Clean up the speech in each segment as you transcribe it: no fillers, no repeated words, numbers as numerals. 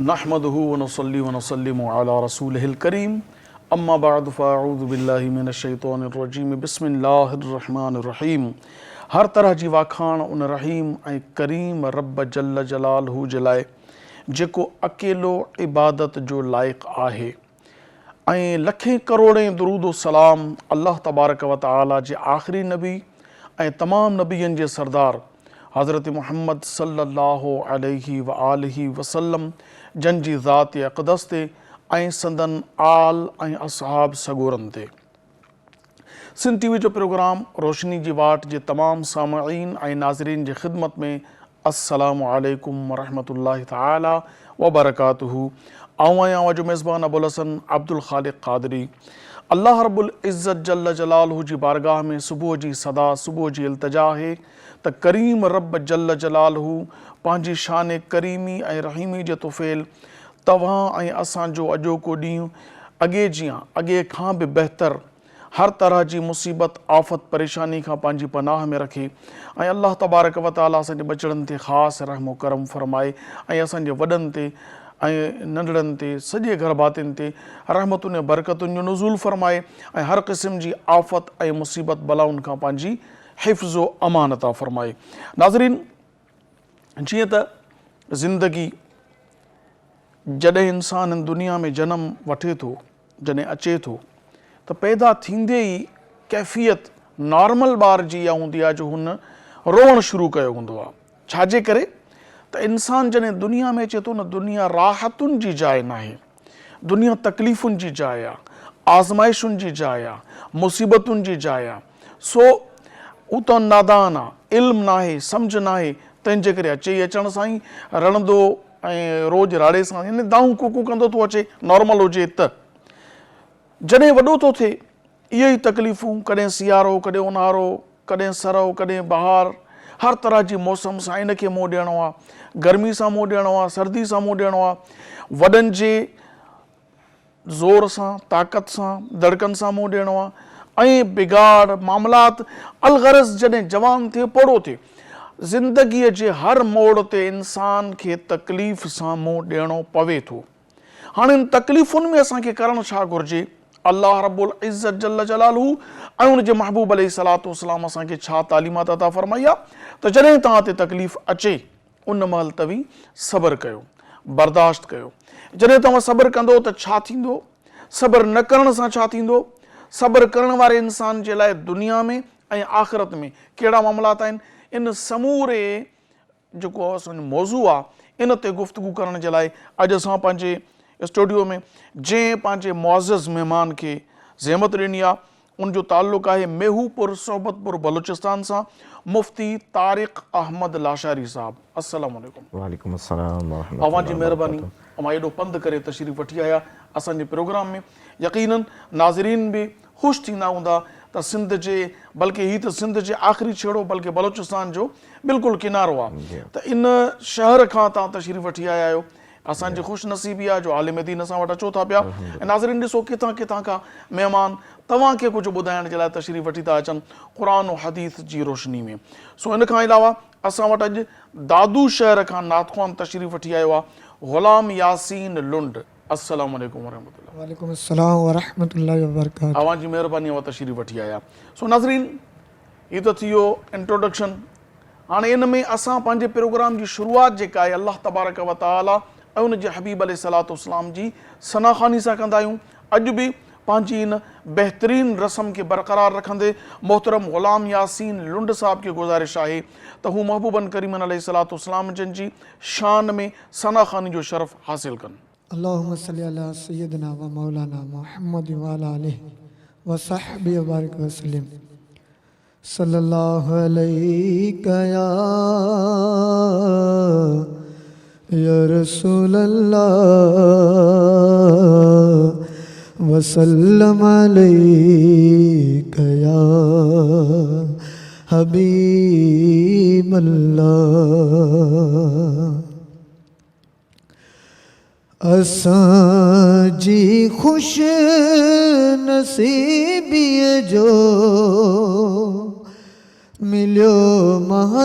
नहमदुहु व नुसल्ली व नुसल्लिमु अला रसूलिहिल करीम अम्मा बअद फ़अऊज़ु बिल्लाहि मिनश शैतानिर रजीम बिस्मिल्लाहिर रहमानिर रहीम। हर तरह जी वाखाण उन रहीम ऐं करीम रब जल्ल जलालहू जे लाइ जेको अकेलो इबादत जो लाइक़ आहे ऐं लखें करोड़ें दुरूद सलाम अल्लाह तबारक व तआला जे आख़िरी नबी ऐं तमाम नबियनि जे सरदार हज़रत मुहम्मद सल्लल्लाहु अलैहि व आलिहि वसल्लम जन जी ज़ात अक़दस ते ऐं संदन आल ऐं असहाब सगोरनि ते। सिंध टीवी जो प्रोग्राम रोशनी जी वाट जे तमाम सामईन ऐं नाज़रीन जी ख़िदमत में अस्सलामु अलैकुम व रहमतुल्लाहि तआला व बरकातुहू। आऊं आहियां जो मेज़बान अबुल हसन अब्दुल ख़ालिक़ क़ादरी। अल्लाह रब्बुल इज़्ज़त जल्ल जलालहू जी बारगाह में सुबुह जी सदा सुबुह जी इल्तिजा है त करीम रब जल्ल जलालहू पंहिंजी शान करीमी ऐं रहीमी जे तुफ़ैल तव्हां ऐं असांजो अॼोको ॾींहुं अॻे जीअं अॻे खां बि बहितर हर तरह जी मुसीबत आफ़त परेशानी खां पंहिंजी पनाह में रखे ऐं अल्लाह तबारक व तआला असांजे बचड़नि ते ख़ासि रहमो करम फ़रमाए ऐं असांजे वॾनि ते ऐं नंढड़नि ते सॼे घर भातियुनि ते रहमतुनि ऐं बरकतुनि जो नुज़ूल फ़रमाए ऐं हर क़िस्म जी आफ़त ऐं मुसीबत बलाउनि खां पंहिंजी हिफ़्ज़ो अमान अता फ़रमाए। नाज़रीन, जीअं त ज़िंदगी जॾहिं इंसान इन दुनिया में जनम वठे थो, जॾहिं अचे थो त पैदा थींदे ई कैफ़ियत नॉर्मल ॿार जी इहा हूंदी आहे जो हुन रोअणु शुरू कयो हूंदो आहे। छाजे करे त इंसान जॾहिं दुनिया में अचे थो न, दुनिया राहतुनि जी जाइ नाहे, दुनिया तकलीफ़ुनि जी जाइ आहे, आज़माइशुनि जी जाइ आहे, मुसीबतुनि जी जाइ आहे। सो उतां नादान आहे, इल्मु नाहे, सम्झ नाहे, तंहिंजे करे अचे ई अचण सां ई रड़ंदो ऐं रोज़ राड़े सां यानी दाऊं कुकू कंदो थो अचे। नॉर्मल हुजे त जॾहिं वॾो थो थिए इहे ई तकलीफ़ूं, कॾहिं सियारो, कॾहिं ऊन्हारो, कॾहिं सरउ, कॾहिं बहार, हर तरह जी मौसम सां इनखे मुंहुं ॾियणो आहे, गर्मी सां मुंहुं ॾियणो आहे, सर्दी सां मुंहुं ॾियणो आहे, वॾनि जे ज़ोर सां, ताक़त सां, धड़कन सां मुंहुं ॾियणो आहे ऐं बिगाड़ मामलात अलग़रज़ जॾहिं जवान थिए पोड़ो थिए, ज़िंदगीअ जे हर मोड़ ते इंसान खे तकलीफ़ सां मुंहुं ॾियणो पवे थो। हाणे इन तकलीफ़ुनि में असांखे करणु छा घुरिजे? अल्लाह रब्बुल इज़्ज़त जल्ल जलालहू ऐं उन जे महबूब अलैहिस्सलातु वस्सलाम असांखे छा तालीमात अता फ़रमाई आहे त जॾहिं तव्हां ते तकलीफ़ अचे उन महिल तव्हीं सब्र कयो, बर्दाश्त कयो। जॾहिं तव्हां सब्र कंदो त छा थींदो? सब्र न करण सां छा थींदो? सब्र करण वारे इंसान जे लाइ दुनिया में ऐं आख़िरत में कहिड़ा मामलात आहिनि? इन समूरे जेको असांजो मौज़ू आहे इन ते गुफ़्तगू करण जे लाइ अॼु असां पंहिंजे स्टूडियो में जंहिं पंहिंजे मुअज़्ज़ज़ महिमान खे ज़हमत ॾिनी आहे उनजो ताल्लुक़ु आहे मेहूपुर सोबतपुर बलूचिस्तान सां, मुफ़्ती तारिक़ अहमद लाशारी साहब। अस्सलामु अलैकुम। वालेकुम अस्सलाम व रहमतुल्लाहि अवां जी महिरबानी, अवां एॾो पंधु करे तशरीफ़ वठी आया असांजे प्रोग्राम में। यकीनन नाज़रीन बि ख़ुशि थींदा हूंदा त सिंध जे, बल्कि हीअ त सिंध जे आख़िरी छेड़ो बल्कि बलूचिस्तान जो बिल्कुलु किनारो आहे, त इन शहर खां तव्हां तशरीफ़ वठी आया आहियो। असांजी ख़ुशि नसीबी आहे जो आलिम दीन असां वटि अचो था पिया ऐं नाज़रीन ॾिसो किथां किथां खां महिमान तव्हांखे कुझु ॿुधाइण जे लाइ तशरीफ़ वठी था अचनि क़ुरान ऐं हदीस जी रोशनी में। सो इन खां अलावा असां वटि अॼु दादू शहर खां नाथख़्वान तशरीफ़ वठी आयो आहे ग़ुलाम यासीन लुंड। अस्सलामु अलैकुम वरहमतुल्लाह। वालेकुम अस्सलाम व रहमतुल्लाहि व बरकातहू। अवां जी महिरबानी, अवां तशरीफ़ वठी आया। सो नाज़रीन, हीअ त थी वियो इंट्रोडक्शन। हाणे इन में असां पंहिंजे प्रोग्राम जी शुरूआत जेका आहे अल्लाह तबारक व तआला ऐं उन जे हबीब अलैहिस्सलातु वस्सलाम जी सनाख़ानी सां कंदा आहियूं। अॼु बि पंहिंजी इन बहितरीन रस्म खे बरक़रार रखंदे मोहतरम ग़ुलाम यासीन लुंड साहब खे गुज़ारिश आहे त हू महबूबन करीमन अलैहिस्सलातु वस्सलाम जन जी शान में सनाख़ानी जो शरफ़ हासिल कनि। अल्लाहुम्मा सल्ली अला सय्यदिना व मौलाना मुहम्मद व अला आलिहि व सहबिहि व बारिक व सल्लिम। सल्लल्लाहु अलैका या रसूल अल्लाह व सल्लम अलैका या हबीब अल्लाह। असांजी खुश नसीबीअ जो मिलियो महदार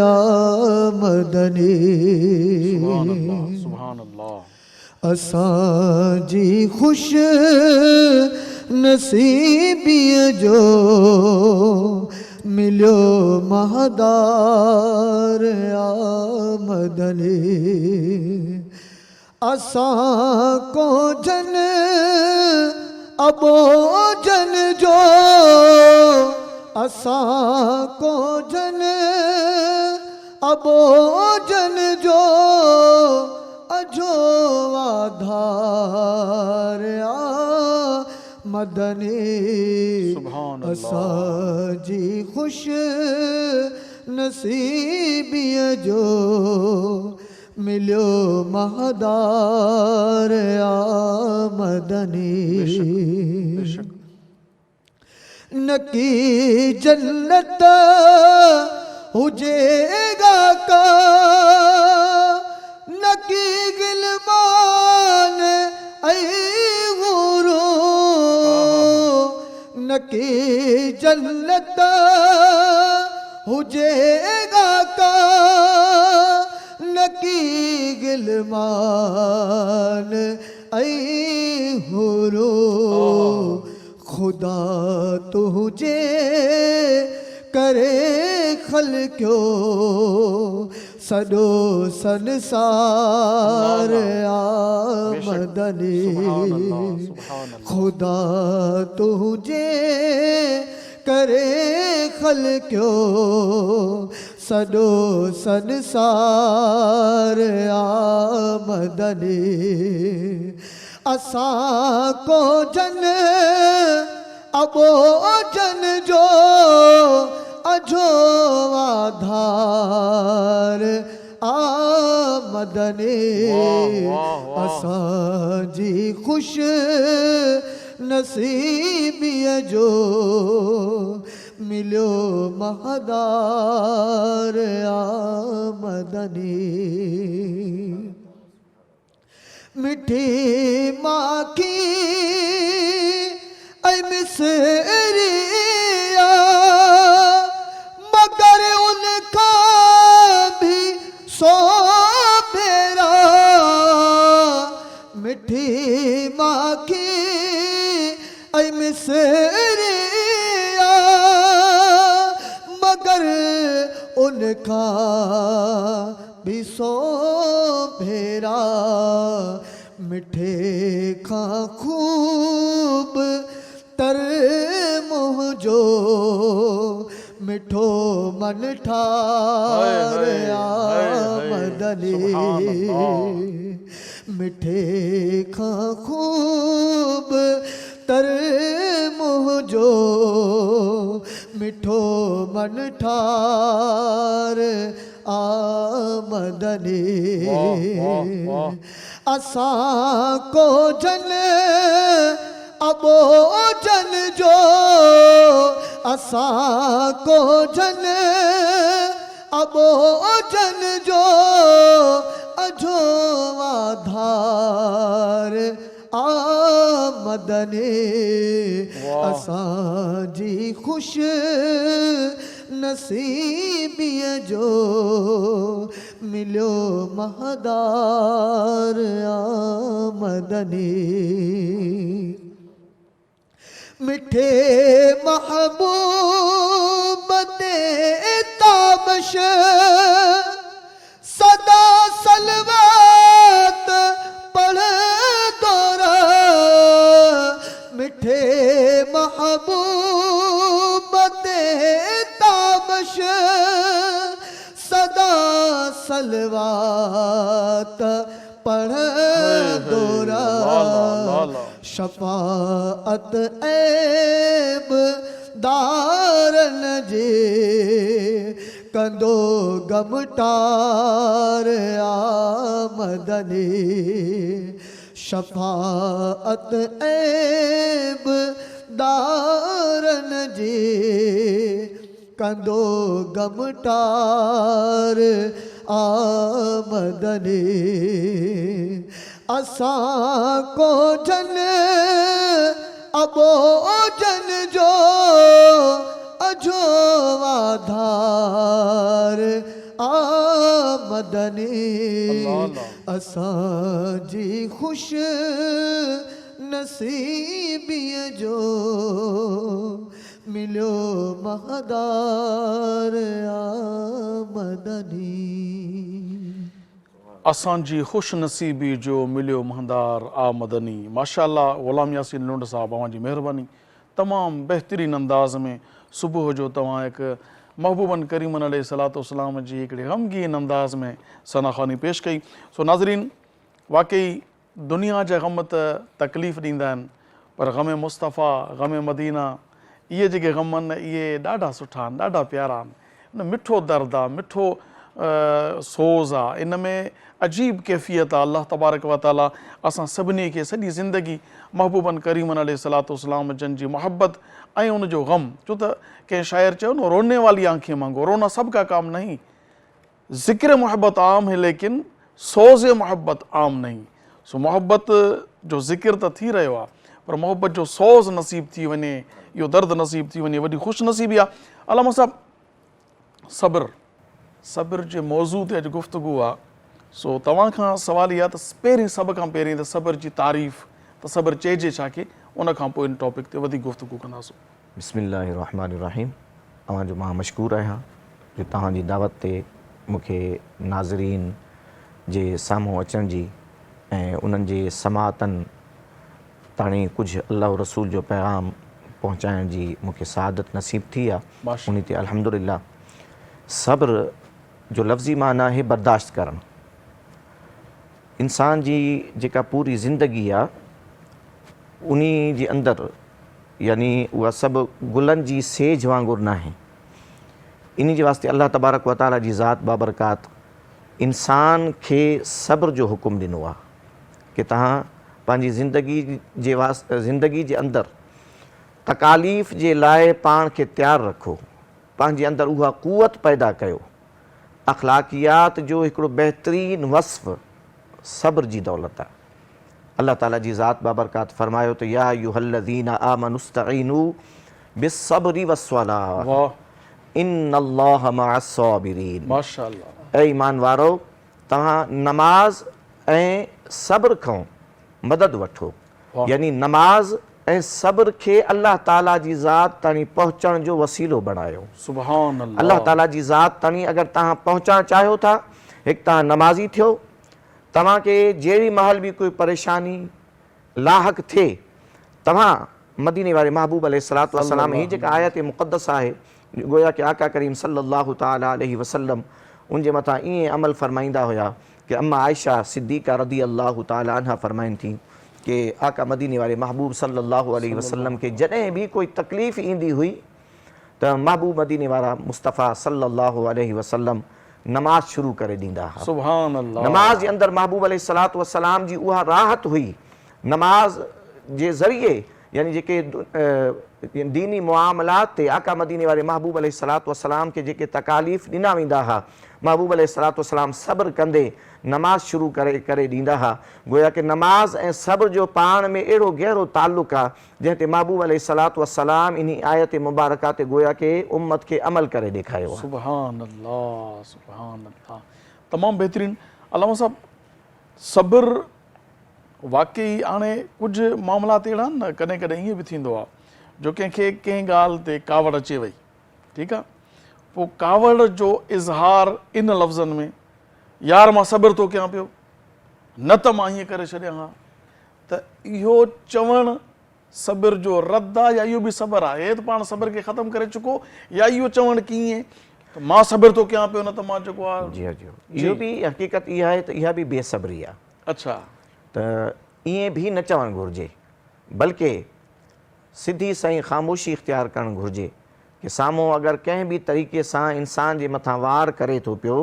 आमदनी सुभान अल्लाह असां जी खुश नसीबीअ जो मिलियो महदार आमदनी असां को जन अबो जन जो असां को जन अबो जन जो अजो आधार मदनी सुभान अल्लाह असां जी खुश नसीबीअ जो मिलियो महदार आमदनी नकी जन्नत हुजेगा का नकी गिलमान ऐ गुरु नकी जन्नत हुजेगा का नकी गिलमान ऐ हुरो खुदा तुझे करे खल क्यों सदो संसार आमदनी खुदा तुझे करे खल क्यों सदो संसार आमदनी असां को जन अबो जन जो अजो आधार आमदनी असां जी खुश नसीबीअ जो मिलियो महदार आमदनी मिठी माखी ऐ मिसरिया मगर उनका भी सो फेरा मिठी माखी ऐ मिसरिया मगर उनका भी सो फेरा मिठे खां खूब तर मुँह जो मिठो मन ठार आमदनी मिठे खां खूब तर मुँह जो मिठो मन ठार आमदनी असां को जन अबो जन जो असां को जन अबो जन जो अजो आधार आमदनी असां जी खुश नसीबीअ जो मिलियो महदार आमदनी मिठे महबूब ते ताबश सदा सलवात पढ़ दोरा मिठे महबूब ते ताबश सदा सलवात पढ़ दोरा शफाअत ऐब दारन जे कंदो गमटार आमदनी शफाअत ऐब दारन जे कंदो गमटार आमदनी असां को जन अबो जन जो जो आधार आमदनी असांजी खुश नसीबीअ जो मिलियो महदार आमदनी असांजी खुश नसीबी जो मिलियो महदार आमदनी। माशाअल्लाह ग़ुलाम यासीन लुंड साहब, तव्हांजी महिरबानी। तमामु बहितरीन अंदाज़ में सुबुह जो तव्हां हिकु महबूबन करीमन अलैहिस्सलाम जी हिकिड़े ग़मगीन अंदाज़ में सनाख़ानी पेश कई। सो नाज़रीन, वाकई दुनिया जा ग़म त तकलीफ़ ॾींदा आहिनि, पर ग़म मुस्तफ़ा, ग़म मदीना, इहे जेके ग़म आहिनि इहे ॾाढा सुठा आहिनि, ॾाढा प्यारा आहिनि। इन मिठो दर्द आहे, मिठो सोज़ आहे, इन में अजीब कैफ़ियत आहे। अल्लाह तबारक व तआला असां सभिनी खे सॼी ज़िंदगी महबूबन करीमन अलैहिस्सलाम जन जी मोहब्बत ऐं उनजो ग़म, छो त कंहिं शाइर चयो न, रोने वाली आंखें मांगो, रोना सब का काम नहीं। ज़िक्र मोहब्बत आम है लेकिन सोज़ मोहब्बत आम नहीं। सो मोहब्बत जो ज़िक्र त थी रहियो आहे, पर मोहब्बत जो सोज़ नसीब थी वञे, इहो दर्द नसीब थी वञे, वॾी ख़ुशि नसीबी आहे। अलामा साहब, सब्र जे मौज़ू ते अॼु गुफ़्तगू आहे। सो तव्हां खां सवाल इहा त पहिरीं सभ खां पहिरीं त सब्र जी तारीफ़, त सब्र चइजे छा खे, उन खां पोइ इन टॉपिक ते वधीक गुफ़्तगू कंदासीं। बिस्मिल्लाहिर्रहमानिर्रहीम। तव्हांजो मां मशकूर आहियां जो तव्हांजी दावत ते मूंखे नाज़रीन जे साम्हूं अचण जी ऐं उन्हनि जे समातनि ताणी कुझु अल्लाह रसूल जो पैगाम पहुचाइण जी मूंखे सआदत नसीब थी आहे। उन ते अल्हम्दुलिल्लाह। सब्र जो लफ़्ज़ी माना आहे बर्दाश्त करणु। इंसान जी जेका पूरी ज़िंदगी आहे उन जे अंदरि, यानी उहा सभु गुलनि जी सेज वांगुरु न आहे। इन जे वास्ते अल्लाह तबारक व तआला जी ज़ात बाबरकात इंसान खे सब्र जो हुकुम ॾिनो आहे कि तव्हां पंहिंजी ज़िंदगी जे अंदरि तकालीफ़ जे लाइ पाण खे तयारु रखो, पंहिंजे अंदरि उहा क़ुवत पैदा कयो। अख़लाक़ियात जो हिकिड़ो बहितरीन वस्फ़ सब्र जी दौलत आहे। अल्लाह ताला जी ज़ात बाबरकात फरमायो त या अय्युहल्लज़ीना आमनुस्तईनू बिस्सब्रि वस्सलाह इन्नल्लाह मअस्साबिरीन। माशाअल्लाह। ऐं ईमान वारो, तव्हां नमाज ऐं सब्र खां मदद वठो, यानी नमाज ऐं सब्र खे अल्लाह ताला जी ज़ात ताणी पहुचण जो वसीलो बणायो। सुभान अल्लाह। अल्लाह ताला जी ज़ात ताणी अगरि तव्हां पहुचणु चाहियो था, हिकु तव्हां नमाज़ी थियो। तव्हांखे जहिड़ी महल बि कोई परेशानी लाहक थिए, तव्हां मदीने वारे महबूब अलैहिस्सलातु वस्सलाम ही जेका आयत मुक़द्दस आहे, गोया कि आका करीम सल्लल्लाहु तआला अलैहि वसल्लम उन जे मथां ईअं अमल फरमाईंदा हुया कि अम्मा आयशा सिद्दीक़ा रज़ी अल्लाहु तआला अन्हा फरमाइनि थी कि आका मदीने वारे महबूब सल्लल्लाहु अलैहि वसल्लम खे जॾहिं बि कोई तकलीफ़ ईंदी हुई त महबूब मदीने वारा मुस्तफ़ा सल्लल्लाहु अलैहि वसल्लम नमाज शुरू करे ॾींदा हुआ। सुभान अल्लाह। नमाज जे अंदरि महबूब अलैहिस्सलातु वस्सलाम जी उहा राहत हुई। नमाज जे ज़रिए यानी जेके दीनी मुआमलात ते आका मदीने वारे महबूब अलैहिस्सलातु वस्सलाम खे जेके तकालीफ़ ॾिना वेंदा हुआ, महबूब अलैहिस्सलातु वस्सलाम सब्र कंदे नमाज शुरू करे ॾींदा हुआ। गोया कि नमाज ऐं सब्र जो पाण में अहिड़ो गहरो ताल्लुक़ आहे जंहिं ते महबूब अलैहिस्सलातु वस्सलाम इन आयत मुबारका ते गोया कि उम्मत खे अमल करे ॾेखारियो आहे। सुभान अल्लाह, सुभान अल्लाह। तमामु बहितरीन। अल्लामा साहब, सब्र वाकई हाणे कुझु मामलात अहिड़ा आहिनि न, कॾहिं कॾहिं ईअं बि थींदो आहे जो कंहिंखे कंहिं ॻाल्हि ते कावड़ अचे वई, ठीकु आहे, पोइ कावड़ जो इज़हार इन लफ़्ज़नि में, यार मां सब्र थो कयां पियो, न त मां हीअं करे छॾियां हा, त इहो चवणु सब्र जो रद्द आहे या इहो बि सब्र आहे? हे त पाण सब्र खे ख़तमु करे चुको, या इहो चवणु कीअं त मां सब्र थो कयां पियो, न त मां जेको आहे। जी जी, इहो बि हक़ीक़त इहा आहे त इहा बि बेसब्री आहे। अच्छा। त ईअं बि न चवणु घुरिजे, बल्कि सिधी साईं ख़ामोशी इख़्तियार करणु घुरिजे कि साम्हूं अगरि कंहिं बि तरीक़े सां इंसान जे मथां वार करे थो पियो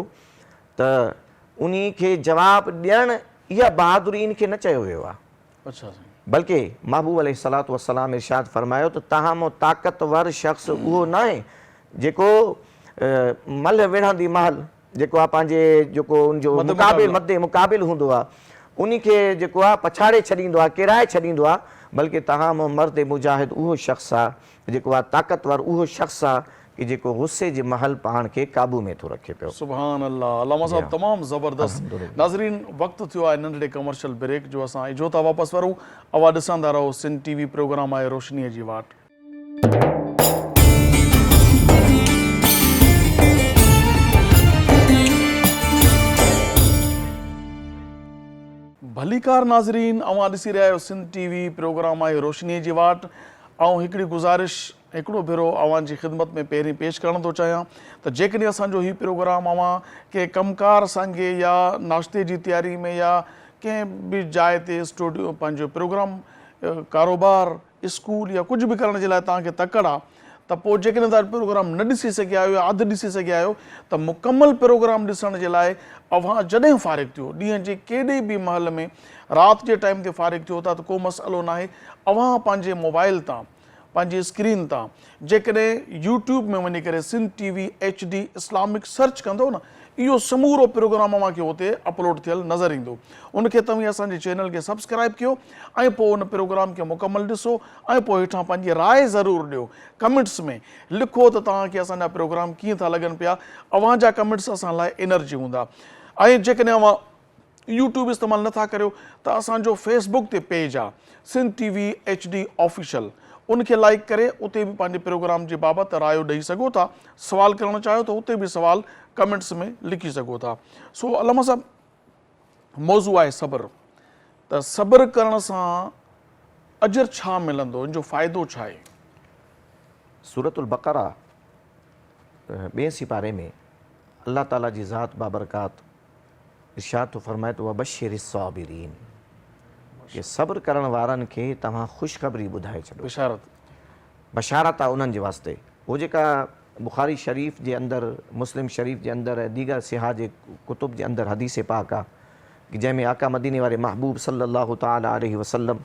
त उन खे जवाबु ॾियणु, इहा बहादुरी इन खे न चयो वियो आहे। अच्छा। बल्कि महबूब अलैहिस्सलातु वस्सलाम इरशाद फरमायो त तव्हां मां ताक़तवर शख़्स उहो न आहे जेको मल विढ़ंदी महल जेको आहे पंहिंजे जेको उनजो मदे मुक़ाबिल हूंदो आहे, उन खे जेको आहे पछाड़े छॾींदो आहे, किराए छॾींदो आहे, बल्कि तव्हां मां मर्द मुजाहिद उहो शख़्स आहे जेको आहे ताक़तवर उहो शख़्स आहे कि जेको गुस्से जे महल पाण खे काबू में थो रखे पियो। सुभान अल्लाह। अल्लामा साहब तमामु ज़बरदस्त। नाज़रीन, वक़्तु थियो आहे नंढड़े कमर्शियल ब्रेक जो, असां इजो था वापसि वरूं। अवा ॾिसंदा रहो सिंध टीवी, प्रोग्राम आहे रोशनीअ जी वाट। भलीकार नाज़रीन, अवां ॾिसी रहिया आहियो सिंध टीवी, प्रोग्राम आहे रोशनीअ जी वाट। ऐं हिकिड़ी गुज़ारिश हिकिड़ो भेरो अवां जी ख़िदमत में पहिरीं पेश करणु थो चाहियां त जेकॾहिं असांजो हीउ प्रोग्राम अवां कंहिं कमकार संगे या नाश्ते जी तयारी में या कंहिं बि जाइ ते स्टूडियो पंहिंजो प्रोग्राम कारोबार स्कूल या कुझु बि करण जे लाइ तव्हांखे तकड़ आहे, त पोइ जेकॾहिं तव्हां प्रोग्राम न ॾिसी सघिया आहियो या अधु ॾिसी सघिया आहियो, त मुकमल प्रोग्राम ॾिसण जे लाइ अवां जॾहिं फ़ारिग़ थियो, ॾींहं जे केॾे बि महल में, राति जे टाइम ते फ़ारिग़ थियो था त को मसइलो न आहे। अवां पंहिंजे मोबाइल तां, पंहिंजी स्क्रीन तां जेकॾहिं यूट्यूब में वञी करे Sindh TV HD Islamic search कंदो न, इहो समूरो प्रोग्राम अव्हांखे हुते अपलोड थियल नज़र ईंदो। उनखे तव्हां असांजे चैनल खे सब्सक्राइब कयो ऐं पोइ उन प्रोग्राम खे मुकमल ॾिसो ऐं पोइ हेठां पंहिंजी राय ज़रूरु ॾियो। कमेंट्स में लिखो त तव्हांखे असांजा प्रोग्राम कीअं था लॻनि पिया। अव्हांजा कमेंट्स असां लाइ एनर्जी हूंदा। ऐं जेकॾहिं अव्हां यूट्यूब इस्तेमालु नथा करियो त असांजो फेसबुक ते पेज आहे सिंध टीवी HD ऑफिशियल, उनखे लाइक करे उते बि पंहिंजे प्रोग्राम जे बाबति राय ॾेई सघो था। सवाल करणु चाहियो त उते बि सवाल कमेंट्स में लिखी सघो था। सो अल्लामा साहब, मौज़ू आहे सब्र। त सब्र करण सां अजर छा मिलंदो, इन जो फ़ाइदो छा आहे? सूरतुल बक़रा ॿिए सिपारे में अल्लाह ताला जी ज़ात बाबरकात इरशाद थो फरमाए तो वबशिर साबिरीन, कि सब्र करण वारनि खे तव्हां ख़ुशख़बरी ॿुधाए छॾो। बिशारत बशारत आहे उन्हनि जे वास्ते। उहो जेका बुखारी शरीफ़ जे अंदरि, मुस्लिम शरीफ़ जे अंदरि ऐं दीगर सिहा जे कुतुब जे अंदरि हदीस पाक आहे कि जंहिंमें आका मदीने वारे महबूब सल्लल्लाहु ताला अलैहि वसल्लम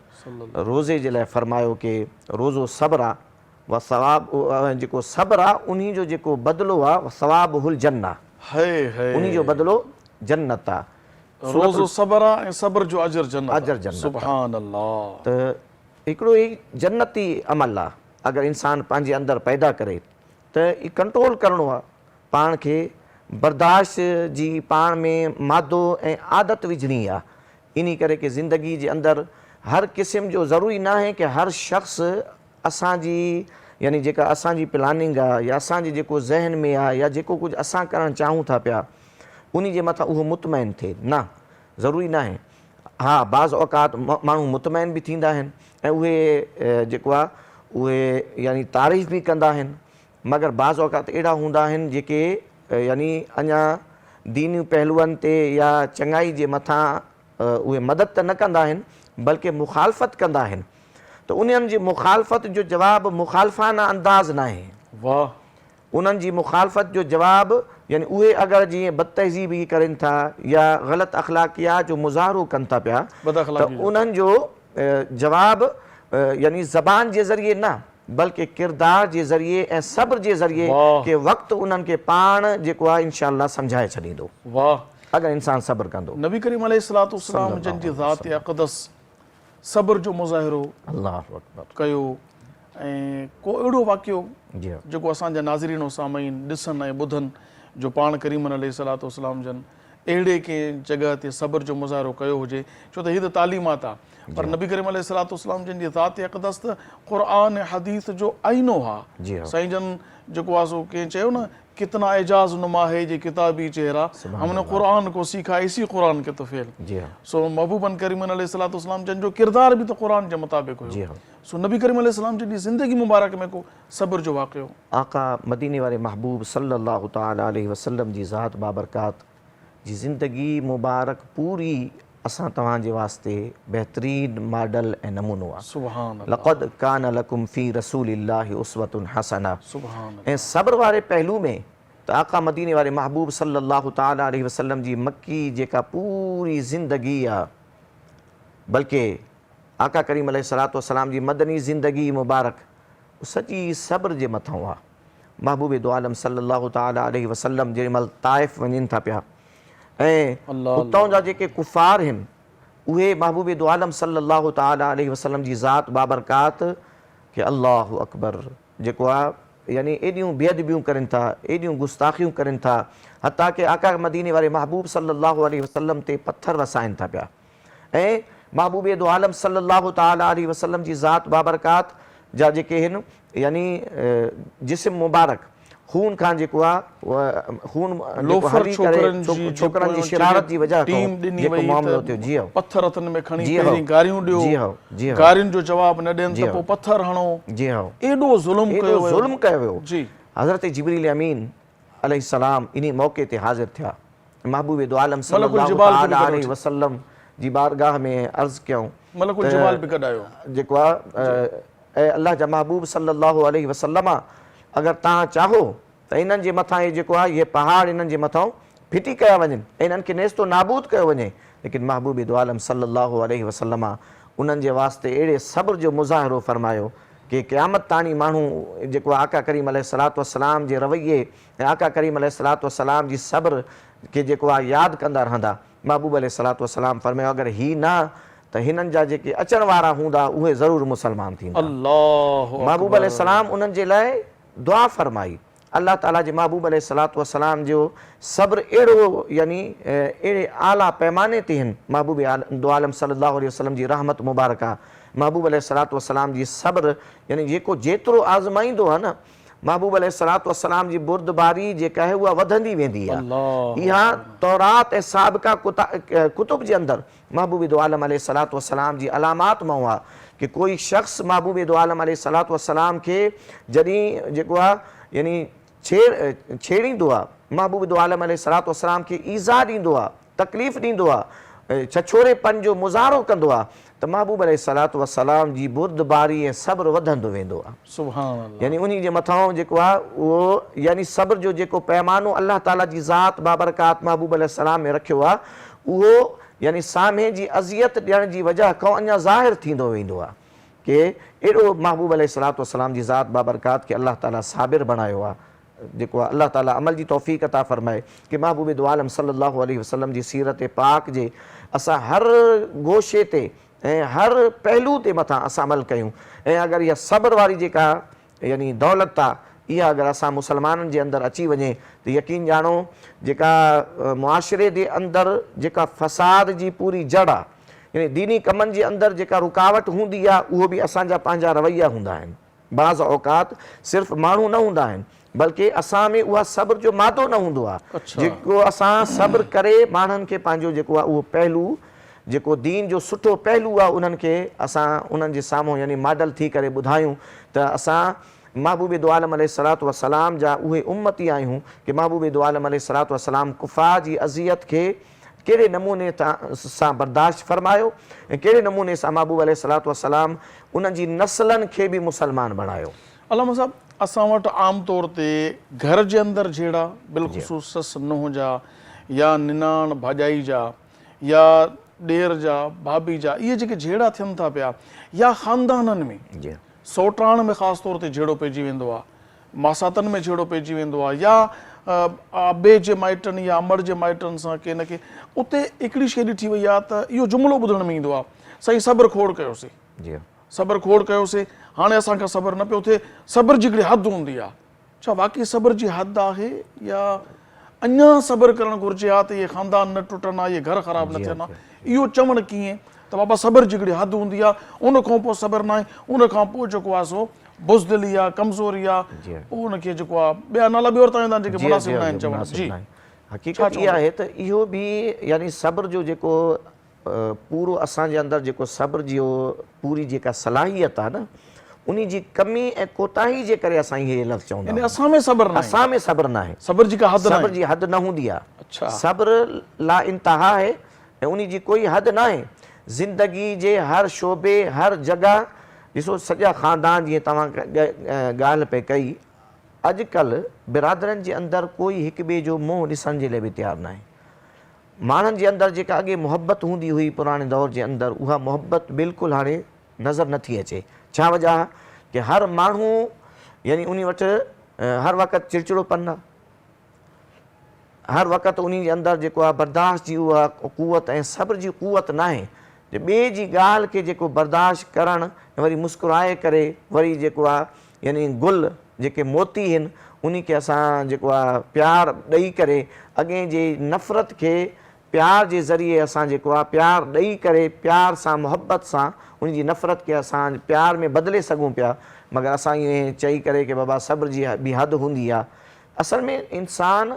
रोज़े जे लाइ फरमायो कि रोज़ो सब्र आहे, व सवाब, जेको सब्र आहे उन जो जेको बदिलो आहे सवाब हुल जन्ना, उन जो बदिलो जन्नत आहे। रोज़ो सब्र आहे ऐं सब्र जो अजर जन्नत। अजर जन्नत। सुभान अल्लाह। त हिकिड़ो ई जन्नती अमल आहे अगरि इंसान पंहिंजे अंदरि पैदा करे त ई कंट्रोल करिणो आहे पाण खे, बर्दाश्त जी पाण में मादो ऐं आदत विझणी आहे। इन करे कि ज़िंदगी जे अंदरि हर क़िस्म जो ज़रूरी न आहे कि हर शख़्स असांजी यानी जेका असांजी प्लानिंग आहे या असांजे जेको ज़हन में आहे या जेको कुझु असां करणु चाहियूं था पिया उन जे मथां उहो मुतमइन थिए, न ज़रूरी न आहे। हा, बाज़ औक़ात माण्हू मुतमइन बि थींदा आहिनि ऐं उहे जेको आहे उहे यानी तारीफ़ बि कंदा आहिनि, मगर बाज़ औक़ात अहिड़ा हूंदा आहिनि जेके यानी अञा दीनी पहलुअनि ते या चङाई जे मथां उहे मदद त न कंदा आहिनि बल्कि मुखालफ़त कंदा आहिनि। त उन्हनि जी मुखालफ़त जो जवाबु मुखालफ़ाना अंदाज़ न आहे। वाह। उन्हनि जी मुखालफ़त जो जवाबु यानी उहे अगरि जीअं बदतहज़ीबी करनि था या ग़लति अख़लाक़ियात जो मुज़ाहरो कनि था पिया त उन्हनि जो जवाबु यानी ज़बान जे ज़रिए न बल्कि किरदार जे ज़रिए ऐं सब्र जे ज़रिए के वक़्तु उन्हनि खे पाण जेको आहे इंशाअल्लाह सम्झाए छॾींदो। वाह। अगरि इंसानु सब्र कंदो। नबी करीम अलैहिस्सलाम जिन जी ज़ात अक़दस सब्र जो मुज़ाहिरो अल्लाहु अकबर कयो ऐं को अहिड़ो वाक़ियो जी जेको असांजा नाज़रीन सामाईन ॾिसनि ऐं ॿुधनि जो पाण करीम अलैहिस्सलाम जन अहिड़े कंहिं जॻह ते सब्र जो मुज़ाहिरो कयो हुजे, छो त हीअ त तालीमात आहे। पर नबी करीम अलैहिस्सलाम जिन जी ज़ात अक़दस त क़ुरान ऐं हदीस जो आईनो आहे। साईं जन जेको आहे सो कंहिं चयो न, कितना एजाज़ नुमा है जे किताबी चेहरा, हमने कुरान को सीखा इसी कुरान के तो फेल। सो महबूबन करीम अलैहिस्सलाम जन जो किरदार भी तो कुरान जे मुताबिक़ हुयो। सो नबी करीम अलैहिस्सलाम जी ज़िंदगी मुबारक में को सब्र जो वाक़ियो। आका मदीने वारे महबूब सल्लल्लाहु ताला अलैहि वसल्लम जी ज़ात बाबरकात जी ज़िंदगी मुबारक पूरी असां तव्हांजे वास्ते बेहतरीन मॉडल ऐं नमूनो आहे। सुभान अल्लाह। लक़द कान लकुम फ़ी रसूलिल्लाहि उस्वतुन हसना। सुभान अल्लाह। ऐं सब्र वारे पहलू में त आका मदीने वारे महबूब सल्लल्लाहु ताला अलैहि वसल्लम जी मक्की जेका पूरी ज़िंदगी आहे, बल्कि आका करीम अलैहिस्सलातु वस्सलाम जी मदनी ज़िंदगी मुबारक सॼी सब्र जे मथां आहे। महबूब दो आलम सल्लल्लाहु ताला अलैहि वसल्लम जेॾीमहिल ताइफ़ वञनि था पिया ऐं उतां जा जेके कुफ़ार आहिनि उहे महबूब दो आलम सल्लल्लाहु ताला अलैहि वसल्लम जी ज़ात बाबरकात खे अल्लाहु अकबर जेको आहे यानी एॾियूं बेअदबियूं करनि था, एॾियूं गुस्ताखियूं करनि था, हता कि आका मदीने वारे महबूब सल्लल्लाहु अलैहि वसल्लम ते पत्थर वसाइनि था पिया। ऐं महबूब दो आलम सल्लल्लाहु ताला अलैहि वसल्लम जी ज़ात बाबरकात जा जेके आहिनि यानी जिस्म मुबारक खून खां जेको आहे खून जेको हली करे छोकरनि जी शरारत जी वजह खां जेको मामलो थियो। जी हो, पत्थर हथनि में खणी जी हो, पहिरीं गारियूं ॾियो, जी हो, जी हो, गारियुनि जो जवाब न ॾियनि जी त हो, पोइ पत्थर हणो, जी हो, एॾो ज़ुल्म कयो एॾो वियो। ज़ुल्म कयो वियो। जी हज़रत जिब्रील अमीन अलैहिस्सलाम इन मौक़े ते हाज़िर थिया, महबूब दो आलम मलकुल सल्लल्लाहु जिबाल खे बि ताला गॾु अलैहि वठी, वसल्लम जी बारगाह में अर्ज़ कयूं मलकुल जिबाल बि गॾु आयो। जेको आहे ऐं अल्लाह जा महबूब सल्लल्लाहु अलैहि वसल्लम अगरि तव्हां चाहो त इन्हनि जे मथां इहे जेको आहे इहे पहाड़ इन्हनि जे मथां फिटी कया वञनि ऐं इन्हनि खे नेस्तो नाबूद कयो वञे। लेकिन महबूब दो आलम सल्लल्लाहु अलैहि वसल्लम उन्हनि जे वास्ते अहिड़े सब्र जो मुज़ाहिरो फ़रमायो कि क़यामत ताणी माण्हू जेको आका करीम अलैहिस्सलातु वस्सलाम जे रवैये ऐं आका करीम अलैहिस्सलातु वस्सलाम जी सब्र खे जेको आहे यादि कंदा रहंदा। महबूब अलैहिस्सलातु वस्सलाम फ़रमायो अगरि ही न त हिननि जा जेके अचण वारा हूंदा उहे ज़रूरु मुसलमान थींदा। अल्लाहु महबूब अकबर। अलैहिस्सलाम उन्हनि जे लाइ दुआ फ़रमाई। अल्लाह ताला जे महबूब अलैहिस्सलातु वस्सलाम जो सब्र अहिड़ो यानी अहिड़े आला पैमाने ते आहिनि। महबूब दो आलम सल्लल्लाहु अलैहि वसल्लम जी रहमत मुबारक आहे। महबूब अलैहिस्सलातु वस्सलाम जी सब्र यानी जेको जेतिरो आज़माईंदो आहे न, महबूब अलैहिस्सलातु वस्सलाम जी बुर्दबारी जेका आहे उहा वधंदी वेंदी आहे। इहा तौरात ऐं साबिक़ा कुतुब जे अंदरि महबूब दो आलम अलैहिस्सलातु वस्सलाम जी अलामात मां आहे कि कोई शख़्स महबूब दो आलम अलैहिस्सलातु वस्सलाम खे जॾहिं जेको आहे यानी छेड़ींदो आहे, महबूब दो आलम अलैहिस्सलातु वस्सलाम खे ईज़ा ॾींदो आहे, तकलीफ़ ॾींदो आहे, छछोड़ेपन जो मुज़ाहिरो कंदो आहे त महबूब अलैहिस्सलातु वस्सलाम जी बुर्दबारी ऐं सब्र वधंदो वेंदो आहे। सुभान अल्लाह। यानी उन्ही जे मथां जेको आहे उहो यानी सब्र जो जेको पैमानो अल्लाह ताला जी ज़ात बाबरकात महबूब अलैहिस्सलाम में रखियो आहे उहो यानी साम्हे जी अज़ियत ॾियण जी वजह खां अञा ज़ाहिर थींदो वेंदो आहे कि अहिड़ो महबूब अलैहिस्सलातु वस्सलाम जी ज़ात बाबरकात खे अल्लाह ताला साबिर बणायो आहे। जेको आहे अल्लाह ताला अमल जी तौफ़ीक़ अता फ़रमाए कि महबूब दो आलम सल्लल्लाहु अलैहि वसल्लम जी सीरत पाक जे असां हर गोशे ते ऐं हर पहलू ते मथां असां अमल कयूं। ऐं अगरि इहा सब्र वारी जेका यानी दौलत आहे इहा अगरि असां मुसलमाननि जे अंदरि अची वञे त यकीन ॼाणो जेका मुआशिरे जे अंदरि जेका फ़साद जी पूरी जड़ आहे यानी दीनी कमनि जे अंदरि जेका रुकावट हूंदी आहे उहो बि असांजा पंहिंजा रवैया हूंदा आहिनि। बाज़ औक़ात सिर्फ़ु माण्हू न हूंदा आहिनि बल्कि असां में उहा सब्र जो मादो न हूंदो आहे जेको असां सब्र करे माण्हुनि खे पंहिंजो जेको आहे उहो पहलू जेको दीन जो सुठो पहलू आहे उन्हनि खे असां उन्हनि जे साम्हूं यानी मॉडल थी करे ॿुधायूं त असां महबूब दो आलम अलैहिस्सलातु वस्सलाम जा उहे उम्मती आहियूं कि महबूब दो आलम अलैहिस्सलातु वस्सलाम कुफ़ार जी अज़ियत खे कहिड़े नमूने सां बर्दाश्त फ़रमायो ऐं कहिड़े नमूने सां महबूब अलैहिस्सलातु वस्सलाम उन्हनि जी नस्लनि खे बि मुसलमान बणायो। अलामा साहब असां वटि आम तौर ते घर जे अंदरि जहिड़ा बिलख़ुसूस ससु नुंहुं जा या निनाण भाॼाई जा या ॾेर जा भाभी जा इहे जेके जहिड़ा थियनि था पिया या ख़ानदाननि में सौटाण में ख़ासि तौर ते जहिड़ो पइजी वेंदो आहे, मासातनि में जहिड़ो पइजी वेंदो आहे या आबे जे माइटनि या अमड़ जे माइटनि सां के न के उते हिकिड़ी शइ ॾिठी वई आहे त इहो जुमिलो ॿुधण में ईंदो आहे साईं सब्र खोड़ कयोसीं, सब्र खोड़ कयोसीं, हाणे असांखां सब्र न पियो थिए, सब्र जी हिकिड़ी हद हूंदी आहे। छा वाक़ई सब्र जी हद आहे या अञा सब्र करणु घुरिजे हा त इहे ख़ानदान न टुटनि हा, इहे घर ख़राबु न थियनि हा? इहो चवणु कीअं त बाबा सब्र जी हिकिड़ी हद हूंदी आहे, उन खां पोइ सब्र न आहे, उन खां पोइ जेको आहे सो बुज़दिली आहे, कमज़ोरी आहे, पोइ उनखे जेको आहे ॿिया नाला ॿियो वरिता वेंदा आहिनि जेके मुनासिब न आहिनि चवण जी। हक़ीक़त इहा आहे त इहो बि यानी सब्र जो जेको पूरो असांजे अंदरि जेको सब्र जो पूरी जेका सलाहियत आहे न उन जी कमी ऐं कोताही जे करे असां इहे लफ़्ज़ चवंदा आहियूं। असां में सब्र न आहे, असां में सब्र न आहे, सब्र जी का हद सब्र जी हद न हूंदी आहे। सब्र ला इंतहा आहे ऐं उन जी कोई हद न आहे। ज़िंदगी जे हर शोबे हर जॻह ॾिसो सॼा ख़ानदान जीअं तव्हां ॻाल्हि पे कई, अॼुकल्ह बिरादरनि जे अंदरि कोई हिक ॿिए जो मुंहुं ॾिसण जे लाइ बि तयारु न आहे। माण्हुनि जे अंदरि जेका अॻे मुहबत हूंदी हुई पुराणे दौर जे अंदरि उहा मुहबत बिल्कुलु हाणे नज़र नथी अचे। छा वजह आहे कि हर माण्हू यानी उन वटि हर वक़्तु चिड़चिड़ोपन आहे, हर वक़्तु उन जे अंदरि जेको आहे बर्दाश्त जी उहा क़ुवत ऐं सब्र जी क़ुवत न आहे जे ॿिए जी ॻाल्हि खे जेको बर्दाश्त करणु ऐं वरी मुस्कुराए करे वरी जेको आहे यानी गुल जेके मोती आहिनि उन खे असां जेको आहे प्यार ॾेई करे अॻे जे नफ़रत खे प्यार जे ज़रिए असां जेको आहे प्यार ॾेई करे प्यार सां मुहबत सां उन जी नफ़रत खे असां प्यार में बदिले सघूं पिया। मगर असां ईअं चई करे की बाबा सब्र जी बि हद हूंदी आहे। असल में इंसान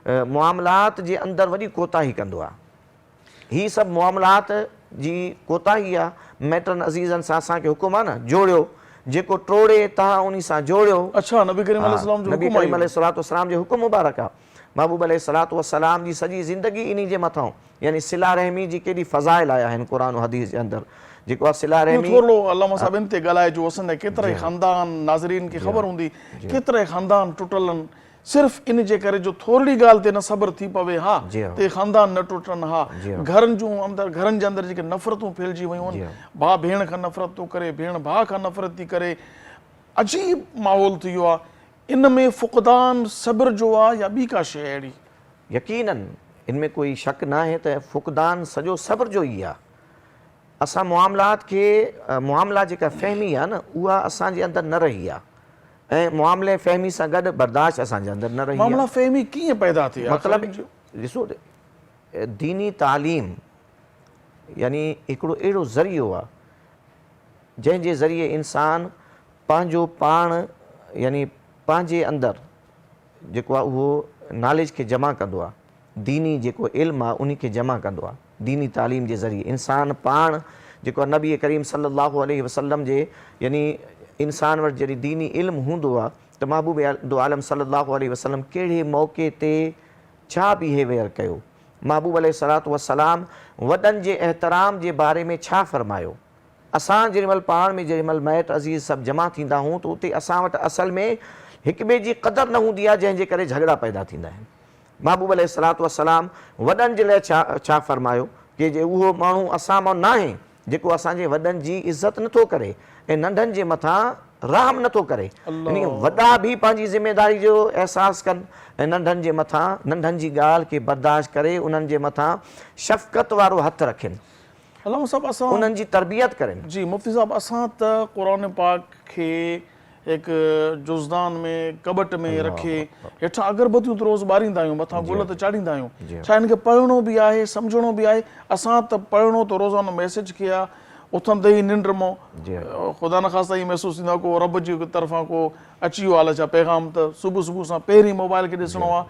मुआमलात जे अंदरि वॾी कोताही कंदो आहे। हीअ सभु मुआमलात जी कोताही आहे। मैटनि अज़ीज़नि सां असांखे हुकुम आहे न जोड़ियो, जेको टोड़े तव्हां उन सां जोड़ियो। अच्छा, नबी करीम अलैहिस्सलाम जो नबी हुकुम आहे करीम अलैहिस्सलाम जो हुकुम मुबारक आहे। महबूब अलैहिस्सलाम जी सॼी ज़िंदगी इन जे मथां, यानी सिला रहमी जी केॾी फ़ज़ाइल आया आहिनि क़ुर हदीस जे अंदरि। जेको आहे सिला रहमी थोरो अल्लामा साहब इन ते ॻाल्हाए जो असांजा केतिरा ई ख़ानदान नाज़रीन खे ख़बर हूंदी केतिरा ई ख़ानदान टुटल आहिनि सिर्फ़ इन जे करे जो थोरी ॻाल्हि ते न सब्र थी पवे। हा ते ख़ानदान न टुटनि। हा घरनि जूं अंदरि घरनि जे अंदरि जेके नफ़रतूं फैलिजी वियूं आहिनि, भाउ भेण खां नफ़रत थो करे, भेण भाउ खां नफ़रत थी करे, अजीब माहौल थी वियो आहे। इन में फ़ुक़दान सब्र जो आहे या ॿी का शइ अहिड़ी? यकीनन इन में कोई शक न आहे त फ़ुक़दान सॼो सब्र जो ई आहे। असां मुआमलात खे मुआमला जेका फ़हमी आहे न उहा असांजे अंदरि न रही आहे ऐं मुआमले फ़हमी सां गॾु बर्दाश्त असांजे अंदरि न रही आहे। मामला फ़हमी कीअं पैदा थी? मतिलबु ॾिसो दीनी तालीम यानी हिकिड़ो अहिड़ो ज़रियो आहे जंहिंजे ज़रिए इंसान पंहिंजो पाण यानी पंहिंजे अंदरि जेको आहे उहो नॉलेज खे जमा कंदो आहे। दीनी जेको इल्मु आहे उन खे जमा कंदो आहे। दीनी तालीम जे ज़रिए इंसान पाण जेको आहे नबी करीम सल्लल्लाहु अलैहि वसल्लम जे यानी इंसान वटि जॾहिं दीनी इल्मु हूंदो आहे त महबूब दो आलम सल्लल्लाहु अलैहि वसल्लम कहिड़े मौक़े ते छा बिहेवियर कयो, महबूब अलैहिस्सलातु वस्सलाम वॾनि जे एहतराम जे बारे में छा फ़रमायो। असां जेॾीमहिल पाण में जेॾीमहिल मैट अज़ीज़ सभु जमा थींदा हूं त उते असां वटि असल में हिक ॿिए जी क़दुरु न हूंदी आहे, जंहिंजे करे झगड़ा पैदा थींदा आहिनि। महबूब अलैहिस्सलातु वस्सलाम वॾनि जे लाइ छा फ़रमायो कि जे उहो माण्हू असां मां न आहे जेको असांजे वॾनि जी इज़त नथो करे ऐं नंढनि जे मथां रहम नथो करे। यानी वॾा बि पंहिंजी ज़िमेदारी जो अहसासु कनि ऐं नंढनि जे मथां नंढनि जी ॻाल्हि खे बर्दाश्त करे उन्हनि जे मथां शफ़क़त वारो हथु रखनि, अल्लामा साहब असां उन्हनि जी तरबियत करेनि। जी मुफ्ती साहब, असां त क़ुरान पाक खे हिकु जुज़दान में कबट में रखे हेठां अगरबत्तियूं त रोज़ ॿारींदा आहियूं, मथां गुल त चाढ़ींदा आहियूं। छा हिनखे पढ़णो बि आहे, सम्झणो बि आहे? असां त पढ़णो त रोज़ानो मैसेज खे आहे, उथंदे ई निंड मां ख़ुदा न ख़ास्ता ई महसूसु थींदो आहे को रब जी तरफ़ां को अची वियो आहे छा पैगाम, त सुबुह सां पहिरीं मोबाइल खे ॾिसणो आहे।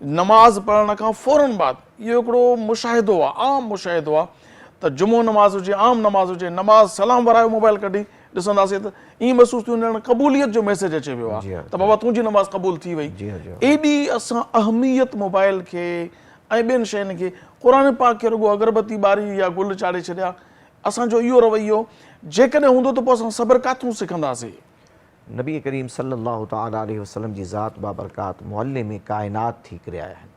नमाज़ पढ़ण खां फ़ौरन बाद इहो हिकिड़ो मुशाहिदो आहे, आम मुशाहिदो आहे त जुमो नमाज़ हुजे, आम नमाज़ हुजे, नमाज़ सलाम वरायो मोबाइल कढी ॾिसंदासीं त ईअं महसूसु थी वञे क़बूलियत जो मैसेज अचे पियो आहे त बाबा तुंहिंजी नमाज़ क़बूल थी वई। एॾी असां अहमियत मोबाइल खे ऐं ॿियनि शयुनि खे, क़ुरान पाक खे रुॻो अगरबत्ती ॿारी या गुल चाढ़े छॾिया, असांजो इहो रवैयो जेकॾहिं हूंदो त पोइ असां सब्र काथूं सिखंदासीं? नबी करीम सल्लल्लाहु तआला अलैहि वसल्लम जी ज़ात बाबरकात मुअल्लिम काइनात थी करे आया आहिनि।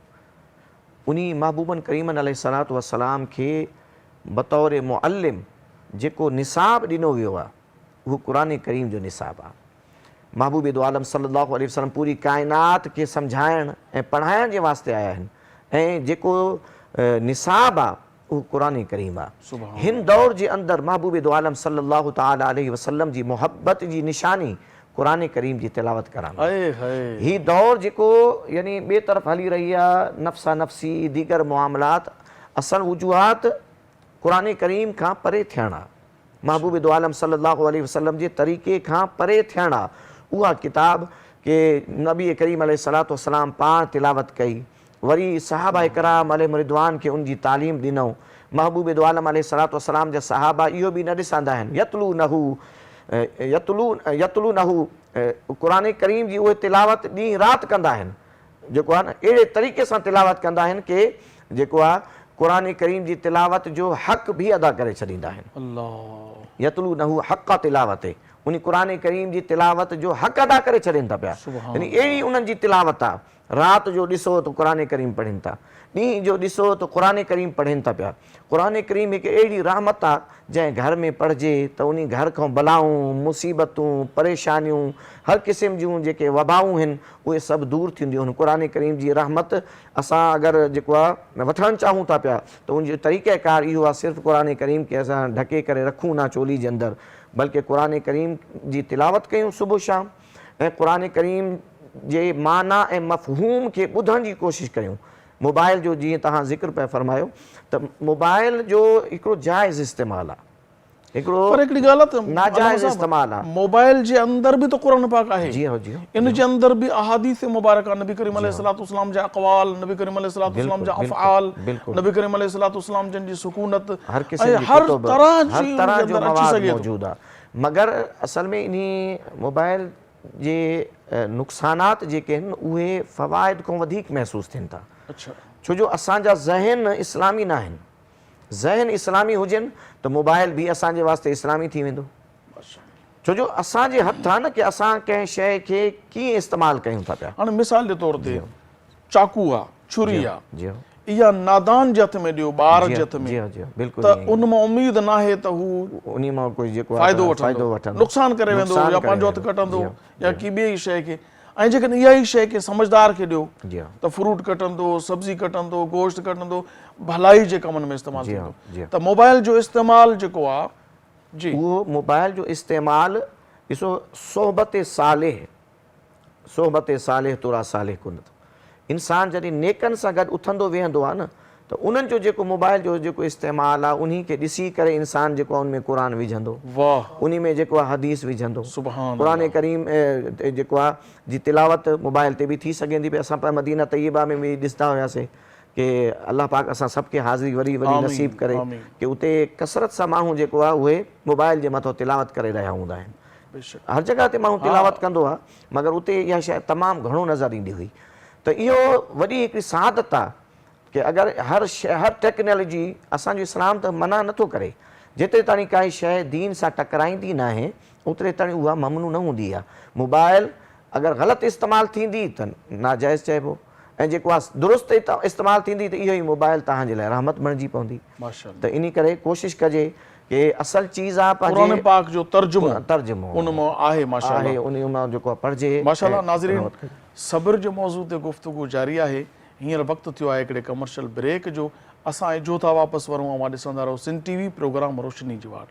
उन महबूबन करीमन अलैहिस्सलातु वस्सलाम खे बतौर मुअल्लिम जेको निसाब ॾिनो वियो आहे उहो क़ुरान करीम जो निसाब आहे। महबूब दो आलम सल्लल्लाहु अलैहि वसल्लम पूरी काइनात खे सम्झाइण ऐं पढ़ाइण जे वास्ते आया आहिनि ऐं जेको निसाब आहे उहो क़ुरान करीम आहे। हिन दौर जे अंदरि महबूब दो आलम सल्लल्लाहु तआला अलैहि वसल्लम जी मुहबत जी निशानी क़ुरान करीम जी तिलावत करणु। हीउ दौर जेको यानी ॿिए तरफ़ हली रही आहे, नफ़्सा नफ़्सी दीगर मुआमलात, असल वजूहात क़ुरान करीम खां परे थियणु आहे। महबूब दो आलम सल्लल्लाहु अलैहि वसल्लम जे तरीक़े खां परे थियणु आहे। उहा किताब के नबी करीम अलैहिस्सलातु वस्सलाम पाण तिलावत कई, वरी सहाबा इकराम अलैहिम रिदवान खे उनजी तालीम ॾिनऊं। महबूब दो आलम अलैहिस्सलातु वस्सलाम जा सहाबा इहो बि न ॾिसंदा आहिनि, यतलू नहू क़ुरान करीम जी उहे तिलावत ॾींहुं राति कंदा आहिनि, जेको आहे न अहिड़े तरीक़े सां तिलावत कंदा आहिनि कि जेको आहे क़ुरान करीम जी तिलावत जो हक़ बि अदा करे छॾींदा आहिनि। यतलू नहू हक़ तिलावत, उन क़ुरान करीम जी तिलावत जो हक़ अदा करे छॾनि था पिया। यानी अहिड़ी उन्हनि जी तिलावत आहे, राति जो ॾिसो त क़ुरान करीम पढ़नि था, ॾींहं जो ॾिसो त क़ुरान करीम पढ़नि था पिया। क़ुरान करीम हिकु अहिड़ी रहमत आहे जंहिं घर में पढ़िजे त उन घर खां बलाऊं, मुसीबतूं, परेशानियूं, हर क़िस्म जूं जेके वबाऊं आहिनि उहे सभु दूरि थींदियूं आहिनि। क़ुरान करीम जी रहमत असां अगरि जेको आहे वठणु चाहियूं था पिया त उनजो तरीक़ेकार इहो आहे, सिर्फ़ु क़ुरान करीम खे असां ढके करे रखूं न चोली जे अंदरि, बल्कि क़ुरान करीम जी तिलावत कयूं सुबुह शाम। ऐं क़ुर करीम जे माना ऐं मफ़हूम खे ॿुधण जी कोशिशि कयूं। मोबाइल जो जीअं तव्हां ज़िक्र पिया फरमायो त मोबाइल जो हिकिड़ो जाइज़ इस्तेमालु आहे, हिकिड़ो पर हिकिड़ी ॻाल्हि आहे त नाजाइज़ इस्तेमालु आहे। मोबाइल जे अंदर बि त क़ुर पाक आहे, जी हो, जी हो। इन जे अंदर बि अहादीस मुबारक नबी करीम अलैहिस्सलाम जा अक़वाल, नबी करीम अलैहिस्सलाम जा अफ़आल, नबी करीम अलैहिस्सलाम जन जी सुकूनत, हर क़िस्म जी हर कुतुब, तरह हर जी तरह उनजे जो अंदर अची मवाद सघे थो। मौजूदु आहे। मगर असल में इन मोबाइल जे नुक़सानात जेके आहिनि उहे फ़वाइद खां वधीक महसूसु थियनि था। अच्छा, छो जो असांजा ज़हन इस्लामी न आहिनि। ज़हन इस्लामी हुजनि त मोबाइल बि असांजे वास्ते इस्लामी थी वेंदो। छो जो असांजे हथ आहे न कि असां कंहिं शइ खे कीअं इस्तेमालु कयूं था पिया। हाणे मिसाल जे तौर ते चाकू आहे, छुरी आहे, जी इहा नादान जे हथ में ॾियो, ॿार जे हथ में, जी जी बिल्कुलु। त उन मां उमेद न आहे त हू उन मां कोई जेको फ़ाइदो वठंदो, नुक़सान करे वेंदो या पंहिंजो हथु कटंदो या की ॿिए शइ खे। ऐं जेकॾहिं इहा ई शइ खे समझदार खे ॾियो जी त फ्रूट कटंदो, सब्ज़ी कटंदो, गोश्त कटंदो, भलाई जे कमनि में इस्तेमालु थींदो। त मोबाइल जो इस्तेमालु जेको आहे जी, उहो मोबाइल जो इस्तेमालु ॾिसो सोहबत सालेह तुरा सालेह कुन। इंसान जॾहिं नेकनि सां गॾु उथंदो वेहंदो आहे न त उन्हनि जो जेको मोबाइल जो जेको इस्तेमालु आहे उन्ही खे ॾिसी करे इंसान जेको आहे उन में क़ुर विझंदो, वाह, उन में जेको आहे हदीस विझंदो। सुभान क़ुर करीम जेको आहे जी तिलावत मोबाइल ते बि थी सघंदी पई। असां पिया मदीना तैयबा में बि ॾिसंदा हुआसीं कि अलाह पाक असां सभु खे हाज़िरी वरी नसीब करे कि उते कसरत सां माण्हू जेको आहे उहे मोबाइल जे मथां तिलावत करे रहिया हूंदा आहिनि। हर जॻह ते माण्हू तिलावत कंदो आहे, मगर उते इहा शइ तमामु घणो नज़र ईंदी हुई। त इहो वॾी हिकिड़ी सआदत आहे कि अगरि हर टेक्नोलॉजी, असांजो इस्लाम त मना नथो करे, जेतिरे ताईं काई शइ दीन सां टकराईंदी न आहे ओतिरे ताईं उहा ममनू न हूंदी आहे। मोबाइल अगरि ग़लति इस्तेमालु थींदी त नाजाइज़ चइबो, ऐं जेको आहे दुरुस्त इस्तेमालु थींदी त इहो ई मोबाइल तव्हांजे लाइ रहमत बणिजी पवंदी। त इन करे कोशिशि कजे कि असल चीज़ आहे क़ुर पाक जो तर्जुमो उन मां आहे, माशाअल्लाह आहे, उन मां जेको आहे पढ़िजे। माशाअल्लाह। नाज़रीन, सब्र जे मौज़ू ते गुफ़्तगू जारी आहे। हींअर वक़्तु थियो आहे हिकिड़े कमर्शियल ब्रेक जो। असां इजो था वापसि वरूं, अवां ॾिसंदा रहो सिंध टीवी प्रोग्राम रोशनी जी वाट।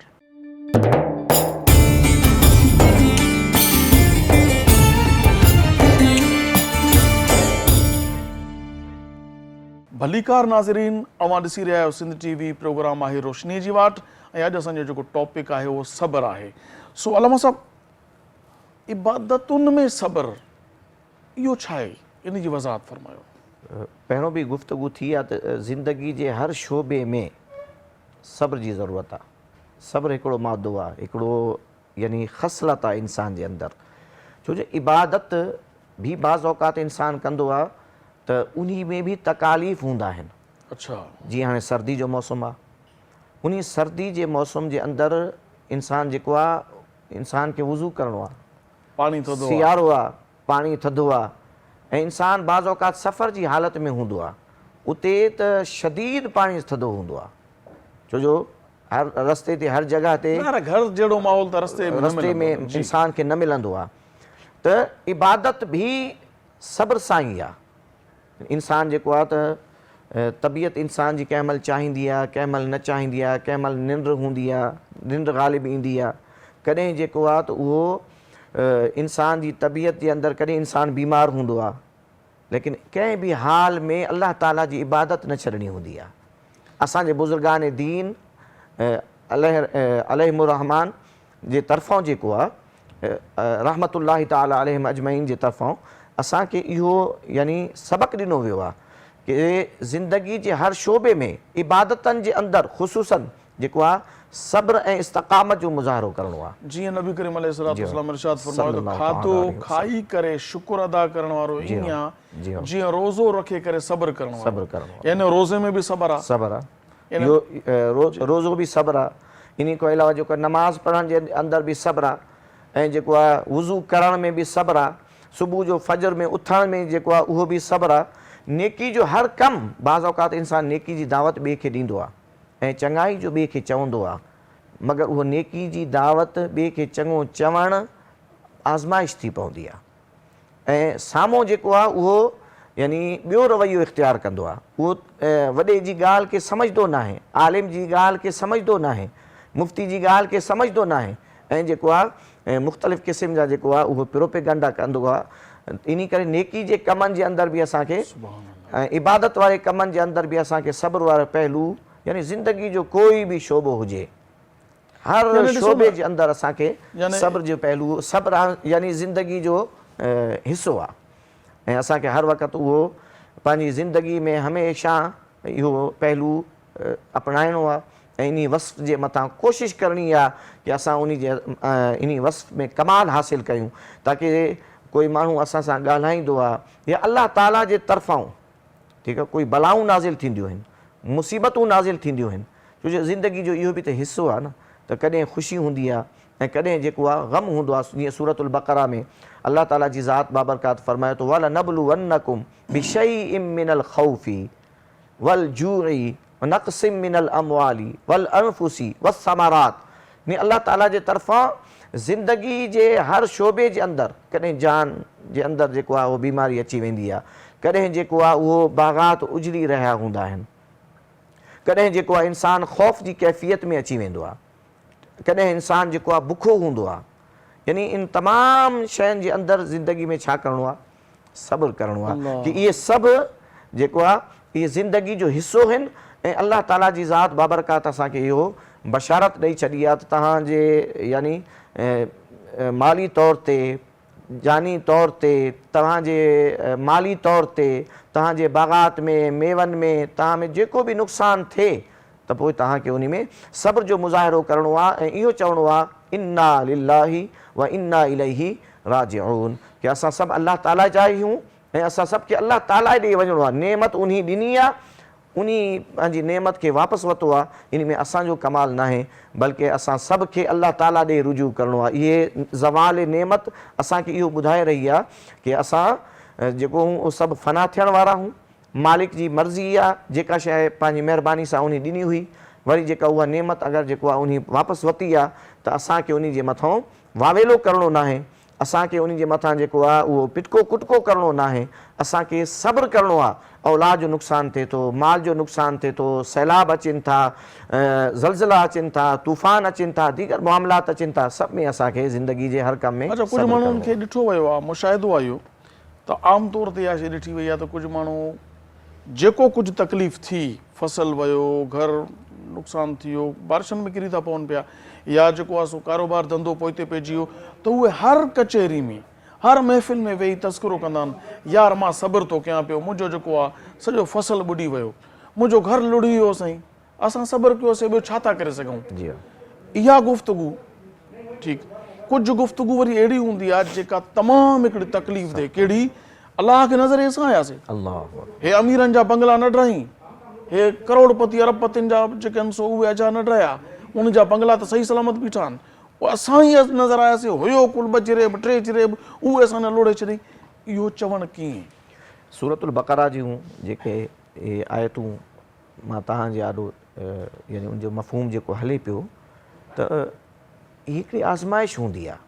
भलीकार नाज़रीन, अवां ॾिसी रहिया आहियो सिंध टीवी प्रोग्राम आहे रोशनी जी वाट, ऐं अॼु असांजो जेको टॉपिक आहे उहो सब्र आहे। सो अलामा साहब, इबादतुनि में सब्र इहो छा आहे, इन जी वज़ाहत फरमायो। पहिरों बि गुफ़्तगू थी आहे त ज़िंदगी जे हर शोबे में सब्र जी ज़रूरत आहे। सब्र हिकिड़ो मादो आहे, हिकिड़ो यानी ख़सलत आहे इंसान जे अंदरि। छो जो इबादत भी बाज़ औक़ात इंसान कंदो आहे त उन में भी तकालीफ़ हूंदा आहिनि। अच्छा, जीअं हाणे सर्दी जो मौसम आहे, उन सर्दी जे मौसम जे अंदरि इंसान जेको आहे इंसान खे वज़ू करिणो आहे, पाणी थधो, सियारो आहे, पाणी थधो आहे, ऐं इंसान बाज़ औक़ात सफ़र जी हालत में हूंदो आहे, उते त शदीद पाणी थधो हूंदो आहे। छो जो हर रस्ते ते हर जॻह ते घर जहिड़ो माहौल त रस्ते में इंसान खे न मिलंदो आहे। त इबादत बि सब्र सां ई आहे। इंसान जेको आहे त तबियत इंसान जी कंहिं महिल चाहींदी आहे, कंहिं महिल न चाहींदी आहे, कंहिं महिल निंड हूंदी आहे, निंड ग़ालिब ईंदी आहे, कॾहिं जेको आहे त उहो इंसान जी तबियत जे अंदरि कॾहिं इंसान बीमार हूंदो आहे, लेकिन कंहिं बि हाल में अल्लाह ताला जी इबादत न छॾणी हूंदी आहे। असांजे बुज़ुर्गान दीन अलैहिमुर्रहमान जे तरफ़ां जेको आहे रहमतुल्लाहि ताला अलैहिम अजमईन जे तरफ़ां असांखे इहो यानी सबक़ु ॾिनो वियो आहे कि ज़िंदगी जे हर शोबे में इबादतनि जे अंदरि ख़ुसूसन जेको आहे सब्र ऐं इस्तक़ामत जो मुज़ाहिरो करिणो आहे। जीअं नबी करीम अलैहिस्सलाम इरशाद फरमायो त खाधो खाई करे शुक्र अदा करण वारो ईअं आहे जीअं रोज़ो रखे करे सब्र करण वारो। यानी रोज़े में बि सब्र आहे, इहो रोज़ो बि सब्र आहे, इन खां अलावा जेको नमाज़ पढ़ण जे अंदरि बि सब्र आहे, ऐं जेको आहे वज़ू करण में बि सब्र आहे, सुबुह जो फजर में उथण में जेको आहे उहो बि सब्र आहे। नेकी जो हर कमु बाज़ औक़ात इंसान नेकी जी दावत ॿिए खे ॾींदो आहे ऐं चङाई जो ॿिए खे चवंदो आहे, मगर उहो नेकी जी दावत ॿिए खे चङो चवणु आज़माइश थी पवंदी आहे। ऐं साम्हूं जेको आहे उहो यानी ॿियो रवैयो इख़्तियार कंदो आहे, उहो वॾे जी ॻाल्हि खे सम्झंदो न आहे, आलिम जी ॻाल्हि खे सम्झंदो न आहे, मुफ़्ती जी ॻाल्हि खे सम्झंदो न आहे, ऐं जेको आहे ऐं मुख़्तलिफ़ क़िस्म जा जेको आहे उहो प्रोपेगंडा कंदो आहे। इन करे नेकी जे कमनि जे अंदरि बि असांखे ऐं इबादत वारे कमनि जे अंदरि बि असांखे सब्र वारा पहलू, यानी ज़िंदगी जो कोई बि शोबो हुजे, हर शोबे जे अंदरि असांखे सब्र जो पहलू, सब्र यानी ज़िंदगी जो हिसो आहे। ऐं असांखे हर वक़्तु उहो पंहिंजी ज़िंदगी में हमेशह इहो पहलू अपनाइणो आहे ऐं इन वस्फ़ जे मथां कोशिशि करणी आहे कि असां इन वस्फ़ में कमाल हासिल कयूं, ताकी कोई माण्हू असां सां ॻाल्हाईंदो आहे या अल्लाह ताला जे तरफ़ां, ठीकु आहे, कोई बलाऊं नाज़िल थींदियूं आहिनि, मुसीबतूं नाज़िल थींदियूं आहिनि, छो जो ज़िंदगी जो इहो बि त हिसो आहे न। त कॾहिं ख़ुशी हूंदी आहे ऐं कॾहिं जेको आहे ग़म हूंदो आहे। जीअं सूरतुल बक़रा में अल्लाह ताला जी ज़ात बाबरकात फ़रमाए थो, वलनबलुवन्नकुम बिशैइन मिनल ख़ौफ़ि वल जूई व नक़सिम मिनल अमवाली वल अनफुसी वस्समरात। ने अल्लाह ताला जे तरफ़ां ज़िंदगी जे हर शोबे जे अंदरि कॾहिं जान जे अंदरि जेको आहे उहो बीमारी अची वेंदी आहे, कॾहिं जेको आहे उहो बाग़ात उजड़ी रहिया हूंदा आहिनि, कॾहिं जेको आहे इंसानु ख़ौफ़ जी कैफ़ियत में अची वेंदो आहे, कॾहिं इंसानु जेको आहे बुखो हूंदो आहे। यानी इन तमामु शयुनि जे अंदरि ज़िंदगी में छा करिणो आहे? सब्र करिणो आहे कि इहे सभु जेको आहे इहे ज़िंदगी जो हिसो आहिनि। ऐं अल्लाह ताला जी ज़ात बाबरकात असांखे इहो बशारत ॾेई छॾी आहे त तव्हांजे यानी माली तौर ते, जानी तौर ते, तव्हांजे माली तौर ते, तव्हांजे बाग़ात में, मेवनि में, तव्हां में जेको बि नुक़सानु थिए त पोइ तव्हांखे उन में सब्र जो मुज़ाहिरो करिणो आहे ऐं इहो चवणो आहे इन्ना लिल्लाही व इन्ना इलैही राजिऊन, कि असां सभु अल्लाह ताला जा आहियूं ऐं असां सभु खे अल्लाह ताला ॾे वञिणो आहे। नेमत उन ॾिनी आहे, उन पंहिंजी नेमत खे वापसि वरितो आहे। इन में असांजो कमाल न आहे, बल्कि असां सभु खे अल्लाह ताला ॾे रुजू करिणो आहे। इहे ज़वाल नेमत असांखे इहो ॿुधाए रही आहे कि असां जेको हूं उहो सभु फ़ना थियण वारा हूं। मालिक जी मर्ज़ी आहे, जेका शइ पंहिंजी महिरबानी सां उन ॾिनी हुई, वरी जेका उहा नेमत अगरि जेको आहे उन वापसि वरिती आहे त असांखे उन जे मथां वावेलो करिणो न आहे, असांखे उन जे मथां जेको आहे उहो पिटको कुटको करिणो न आहे, असांखे सब्र करिणो आहे। औलाद जो नुक़सानु थिए थो, माल जो नुक़सानु थिए थो, सैलाब अचनि था, ज़लज़ला अचनि था, तूफ़ान अचनि था, दीगर मामलात अचनि था, सभ में असांखे ज़िंदगी जे हर कम में अच्छा कुझु माण्हुनि खे ॾिठो वियो आहे, मुशाहिदो आहे इहो त आम तौर ते इहा शइ ॾिठी वई आहे त कुझु माण्हू जेको कुझु तकलीफ़ थी, फसल वियो, घर नुक़सानु थी वियो, बारिशनि में किरी था पवनि पिया, या जेको आहे सो कारोबार धंधो पोइते पइजी वियो, त उहे हर कचहरी में, हर महफ़िल में वेही तस्करो कंदा आहिनि, यार मां सब्र थो कयां पियो, मुंहिंजो जेको आहे सॼो फसल ॿुॾी वियो, मुंहिंजो घर लुड़ी वियो साईं, असां सब्र कयोसीं, ॿियो छा था करे सघूं? इहा गुफ़्तगू ठीकु। कुझु गुफ़्तगू वरी अहिड़ी हूंदी आहे जेका तमामु हिकिड़ी तकलीफ़ थिए, कहिड़ी? अलाह खे नज़र सां आयासीं, हे अमीरनि जा बंगला न ड्राई, हे करोड़पति अरबपतियुनि जा जेके आहिनि सो उहे अजा न ड्राया, उन जा बंगला त सही सलामत बीठा आहिनि, उहे असां ई नज़र आयासीं, हुयो कुल 2 जिरेब 3 जिरेब, उहे असां न लोड़े छॾी। इहो चवणु कीअं? सूरतुल बक़रा जूं जेके आयतूं मां तव्हांजे आॾो यानी उनजो मफ़हूम जेको हले पियो त हिकिड़ी आज़माइश हूंदी आहे।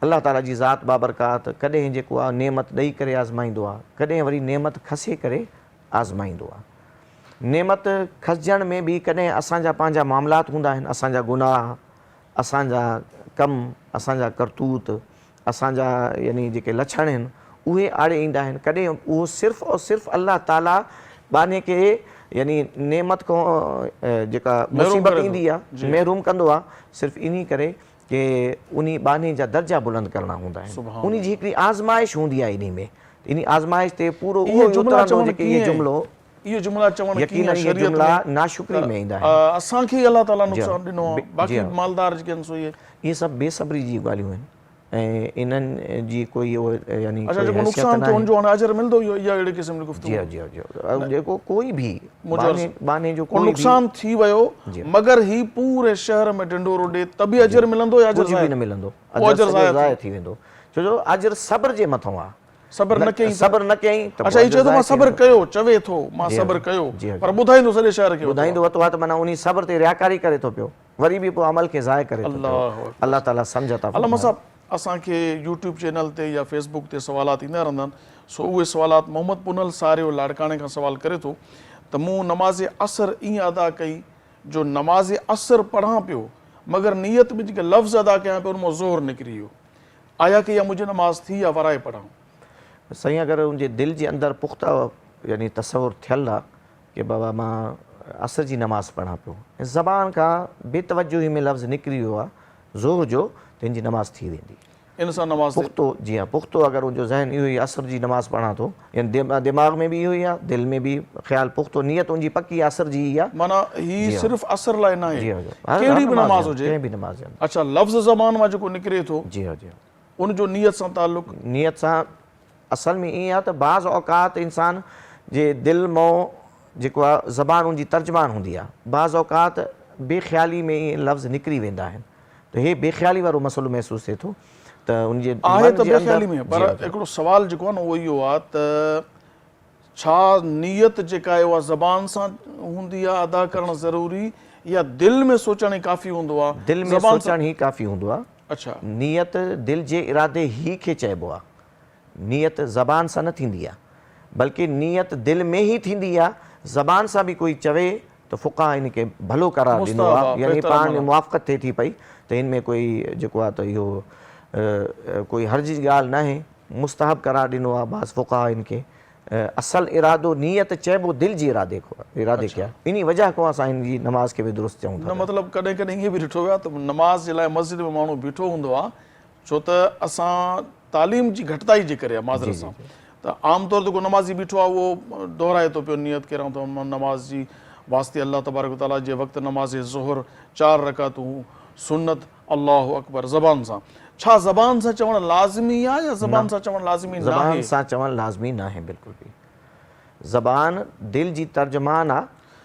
अल्लाह ताला जी ज़ात बाबरकात कॾहिं जेको आहे नेमत ॾेई करे आज़माईंदो आहे, कॾहिं वरी नेमत खसे करे आज़माईंदो आहे। नेमत खसजण में बि कॾहिं असांजा पंहिंजा मामलात हूंदा आहिनि, असांजा गुनाह, असांजा कम, असांजा करतूत, असांजा यानी जेके लक्षण आहिनि उहे आड़े ईंदा आहिनि। कॾहिं उहो सिर्फ़ु और सिर्फ़ु अल्लाह ताला बाने खे यानी नेमत खां जेका मुसीबत ईंदी आहे महरूम कंदो आहे, सिर्फ़ु इन करे कि उन बाने जा दर्जा बुलंद करणा हूंदा आहिनि। उन जी हिकिड़ी आज़माइश हूंदी आहे इन में, इन आज़माइश ते पूरो उहो उतरंदो जेके इहे जुमिलो, इहो जुमिला चवण यकीनन इहे जुमिला नाशुक्री में ईंदा आहिनि। असांखे अल्लाह ताला नुक़सान ॾिनो आहे, बाक़ी मालदार जेके आहिनि सो इहे सभु बेसब्री जी ॻाल्हियूं आहिनि ऐं इन्हनि जी कोई यानी नुक़सान थियो उनजो हाणे अजर मिलंदो, इहा अहिड़े क़िस्म जी गुफ़्तगू। जी जेको कोई बि बाने जो कोई नुक़सान थी वियो मगर ही पूरे शहर में ढिंढोरो ॾे त बि अजर मिलंदो या कुझु बि न मिलंदो, अजर ज़ाया थी वेंदो, छो जो अजर सब्र जे मथां आहे। सब्र न कयईं, सब्र न कयईं त अच्छा ही चए थो मां सब्र कयो, चवे थो मां सब्र कयो, पर ॿुधाईंदो सॼे शहर खे, ॿुधाईंदो वतो आहे त माना उन सब्र ते रियाकारी करे थो पियो, वरी बि पोइ अमल खे ज़ाया करे थो पियो। अल्लाह ताला सम्झ था। अल्लामा साहब असांखे यूट्यूब चैनल ते या फेसबुक ते सवालात ईंदा रहंदा आहिनि, सो उहे सवालात मोहम्मद पुनल सारियो लाड़काणे खां सवाल करे थो त मूं नमाज़ असर ईअं अदा कई जो नमाज़ असर पढ़ां पियो मगर नीयत में जेके लफ़्ज़ अदा कयां पियो उनमां ज़ोर निकिरी वियो, आया कि इहा मुंहिंजी नमाज़ थी या वराए पढ़ां? साईं अगरि उनजे दिलि जे अंदरि पुख़्ता यानी तसवुरु थियल आहे कि बाबा मां असर जी नमाज़ पढ़ां पियो ऐं ज़बान खां बेतवजोही में लफ़्ज़ निकिरी वियो आहे ज़ोर जो, त हिन जी नमाज़ थी वेंदी। इन सां नमाज़ पुख़्तो, जी हाँ, पुख़्तो अगरि उनजो ज़हन इहो ई असर जी नमाज़ पढ़ां थो, यानी दिमाग़ में बि इहो ई आहे, दिलि में बि ख़्यालु पुख़्तो, नियत उनजी पकी असर जी ई आहे। माना ही सिर्फ़ असर लाइ न जी आहे, हाँ, कहिड़ी बि नमाज़ हुजे, कंहिं बि नमाज़ जे अंदरि। अच्छा लफ़्ज़ ज़बान मां जेको निकिरे थो जी हाँ, जी हाँ। उनजो नियत सां ताल्लुक़? नियत सां असल में ईअं आहे त बाज़ औक़ात इंसान जे दिलि मां जेको आहे ज़बान उनजी तर्जुमान हूंदी आहे, बाज़ औक़ात बेख़्याली में ईअं लफ़्ज़ निकिरी वेंदा आहिनि, त हे बेख़्याली वारो मसइलो महसूसु थिए थो त उनजे आहे त बेख़्याली में, पर हिकिड़ो सुवाल जेको आहे न उहो इहो आहे त छा नियत जेका आहे उहा ज़बान सां हूंदी आहे अदा करणु ज़रूरी या दिलि में सोचण ई काफ़ी हूंदो आहे? दिलि में सोचणु ई काफ़ी हूंदो आहे। अच्छा, नियत दिलि जे इरादे ई खे चइबो आहे, नियत ज़बान सां न थींदी आहे, बल्कि नियत दिलि में ई थींदी आहे। ज़बान सां बि कोई चवे त फ़ुक़हा इन खे भलो करार ॾिनो आहे, यानी पाण में मुवाफ़क़त थिए थी पई त हिन में कोई जेको आहे त इहो कोई हर्ज जी ॻाल्हि न आहे, मुस्तहब करार ॾिनो आहे बाज़ फ़ुक़हा इन खे। असल इरादो नियत चइबो दिलि जे इरादे खे आहे, इन वजह खां असां हिन जी नमाज़ खे बि दुरुस्त चऊं था। न मतिलबु कॾहिं कॾहिं ईअं बि ॾिठो वियो आहे त नमाज़ जे लाइ मस्जिद में माण्हू बीठो हूंदो आहे, छो त असां तालीम जी घटिताई जे करे माज़रत सां, त आमतौर ते को नमाज़ी बीठो आहे उहो दोहराए थो पियो नियत करियां थो नमाज़ जी वास्ते अल्लाह तबारक व तआला जे वक़्तु नमाज़ ज़ुहर 4 रकातूं सुन्नत अल्लाहु अकबर ज़बान सां। छा ज़बान सां चवणु लाज़मी आहे या ज़बान सां चवणु लाज़मी न आहे? ज़बान सां चवणु लाज़मी न आहे, बिल्कुलु बि। ज़बान दिलि जी तर्जुमान आहे।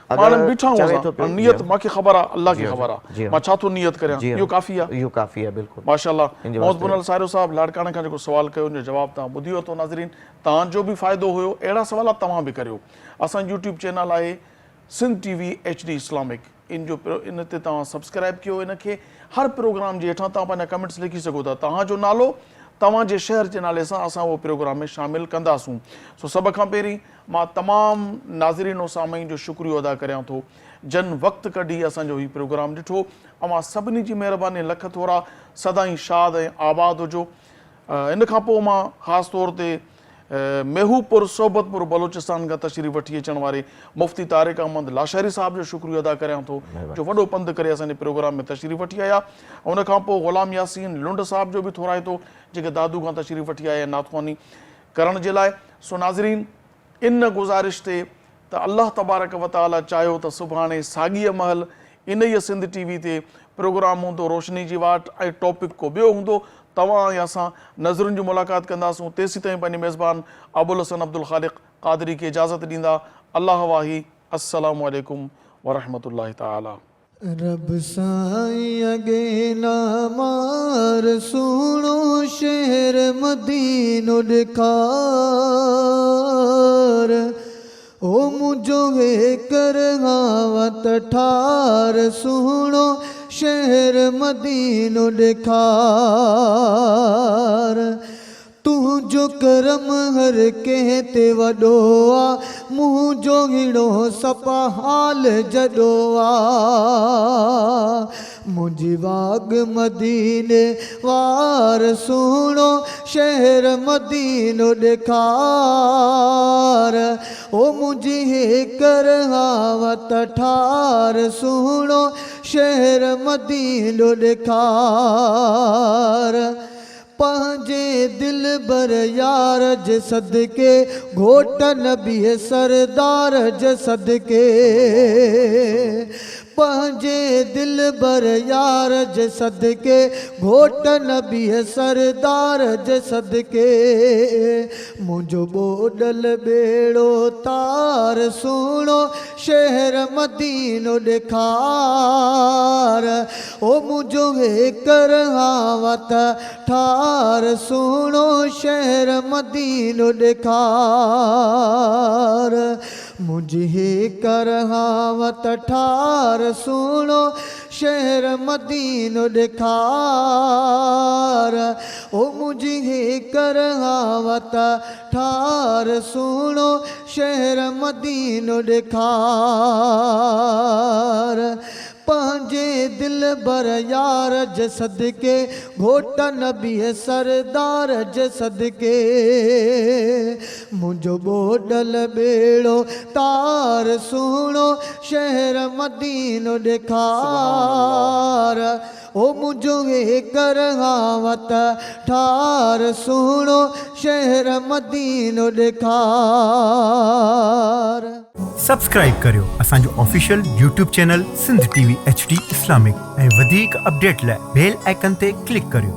माण्हू बीठा हूंदा नियत मूंखे ख़बर आहे, अल्लाह खे ख़बर आहे मां छा थो नियत करियां, इहो काफ़ी आहे? इहो काफ़ी आहे, बिल्कुलु। माशाअल्लाह। मोहम्मद बुनल साहिरो साहिबु लाड़काणे खां जेको सुवाल कयो उनजो जवाबु तव्हां ॿुधी वरितो। नाज़रीन, तव्हांजो बि फ़ाइदो हुयो, अहिड़ा सुवाल तव्हां बि करियो। असांजो यूट्यूब चैनल आहे सिंध TV HD इस्लामिक, इन ते तव्हां सब्सक्राइब कयो। इनखे हर प्रोग्राम जे हेठां तव्हां पंहिंजा कमेंट्स लिखी सघो था, तव्हांजो नालो तव्हांजे शहर जे नाले सां असां उहो प्रोग्राम में शामिलु कंदासूं। सो सभ खां पहिरीं मां तमामु नाज़रीन ऐं सामीन जो शुक्रियो अदा करियां थो जन वक़्तु कढी असांजो हीउ प्रोग्राम ॾिठो। अवां सभिनी जी महिरबानी लख थोरा, सदाईं शाद ऐं आबाद हुजो। इन खां पोइ मां ख़ासि तौर ते मेहूपुर सोबतपुर बलोचिस्तान खां तशरीफ़ वठी अचण वारे मुफ़्ती तारिक अहमद लाशहरी साहिब जो शुक्रियो अदा करियां थो, जो वॾो पंधु करे असांजे प्रोग्राम में तशरीफ़ वठी आया। उन खां पोइ ग़ुलाम यासीन लुंड साहिब जो बि थोराए थो, जेके दादू खां तशरीफ़ वठी आया नातख़्वानी करण जे लाइ। सो नाज़रीन, इन गुज़ारिश ते त अल्लाह तबारक व तआला चाहियो त सुभाणे साॻीअ महल इन ई सिंध TV ते प्रोग्राम हूंदो रोशनी जी वाट ऐं टॉपिक को ॿियो हूंदो, तव्हां या असां नज़रुनि जी मुलाक़ात कंदासूं। तेसीं ताईं पंहिंजे मेज़बान अबुल हसन अब्दुल ख़ालिक़ क़ादरी खे इजाज़त ॾींदा। अल्लाह वाही, अस्सलामु अलैकुम वरहमतुल्लाहि ताला। रब साईं अगे नामार सुणो शहर मदीनो ॾेखार, ओ मुझो वे कर हावत ठार सुणो शहर मदीनो ॾेखार। तुंहिंजो करम हर कंहिं ते वॾो आ, मुंहिंजो हिड़ो सपा हाल जॾो आ। मुंहिंजी वाग मदीने वार सुहिणो शहर मदीनो ॾेखार, ओ मुंहिंजी हेकर हावत ठार सुहिणो शहर मदीनो ॾेखार। पंहिंजे दिल बर यार जे सदके घोट नबी सरदार जे सदके, पंहिंजे दिल बर यार जे सदके घोट नबी सरदार जे सदके, मुंहिंजो बोडल बेड़ो तार सुहिणो शहर मदीनो ॾेखार, ओ मुंहिंजो हेकर हावत ठार सुहिणो शहर मदीनो ॾेखार। मुंहिंजी हेकर हावत ठार सुहिणो शहर मदीनो ॾेखार, ओ मुंहिंजी हेकर हावत ठार सुहिणो शहर मदीनो ॾेखार। पंहिंजे दिल बर यार जे सदके घोट नबी सरदार जे सदके मुंहिंजो बोडल बेड़ो तार सुहिणो शहर मदीनो ॾेखार ओ मुंहिंजो कर हावत ठार सुहिणो शहर मदीनो ॾेखार। सब्सक्राइब करियो असांजो official YouTube channel Sindh TV HD Islamic ऐं वधीक अपडेट लाइ बेल आइकन ते क्लिक करियो।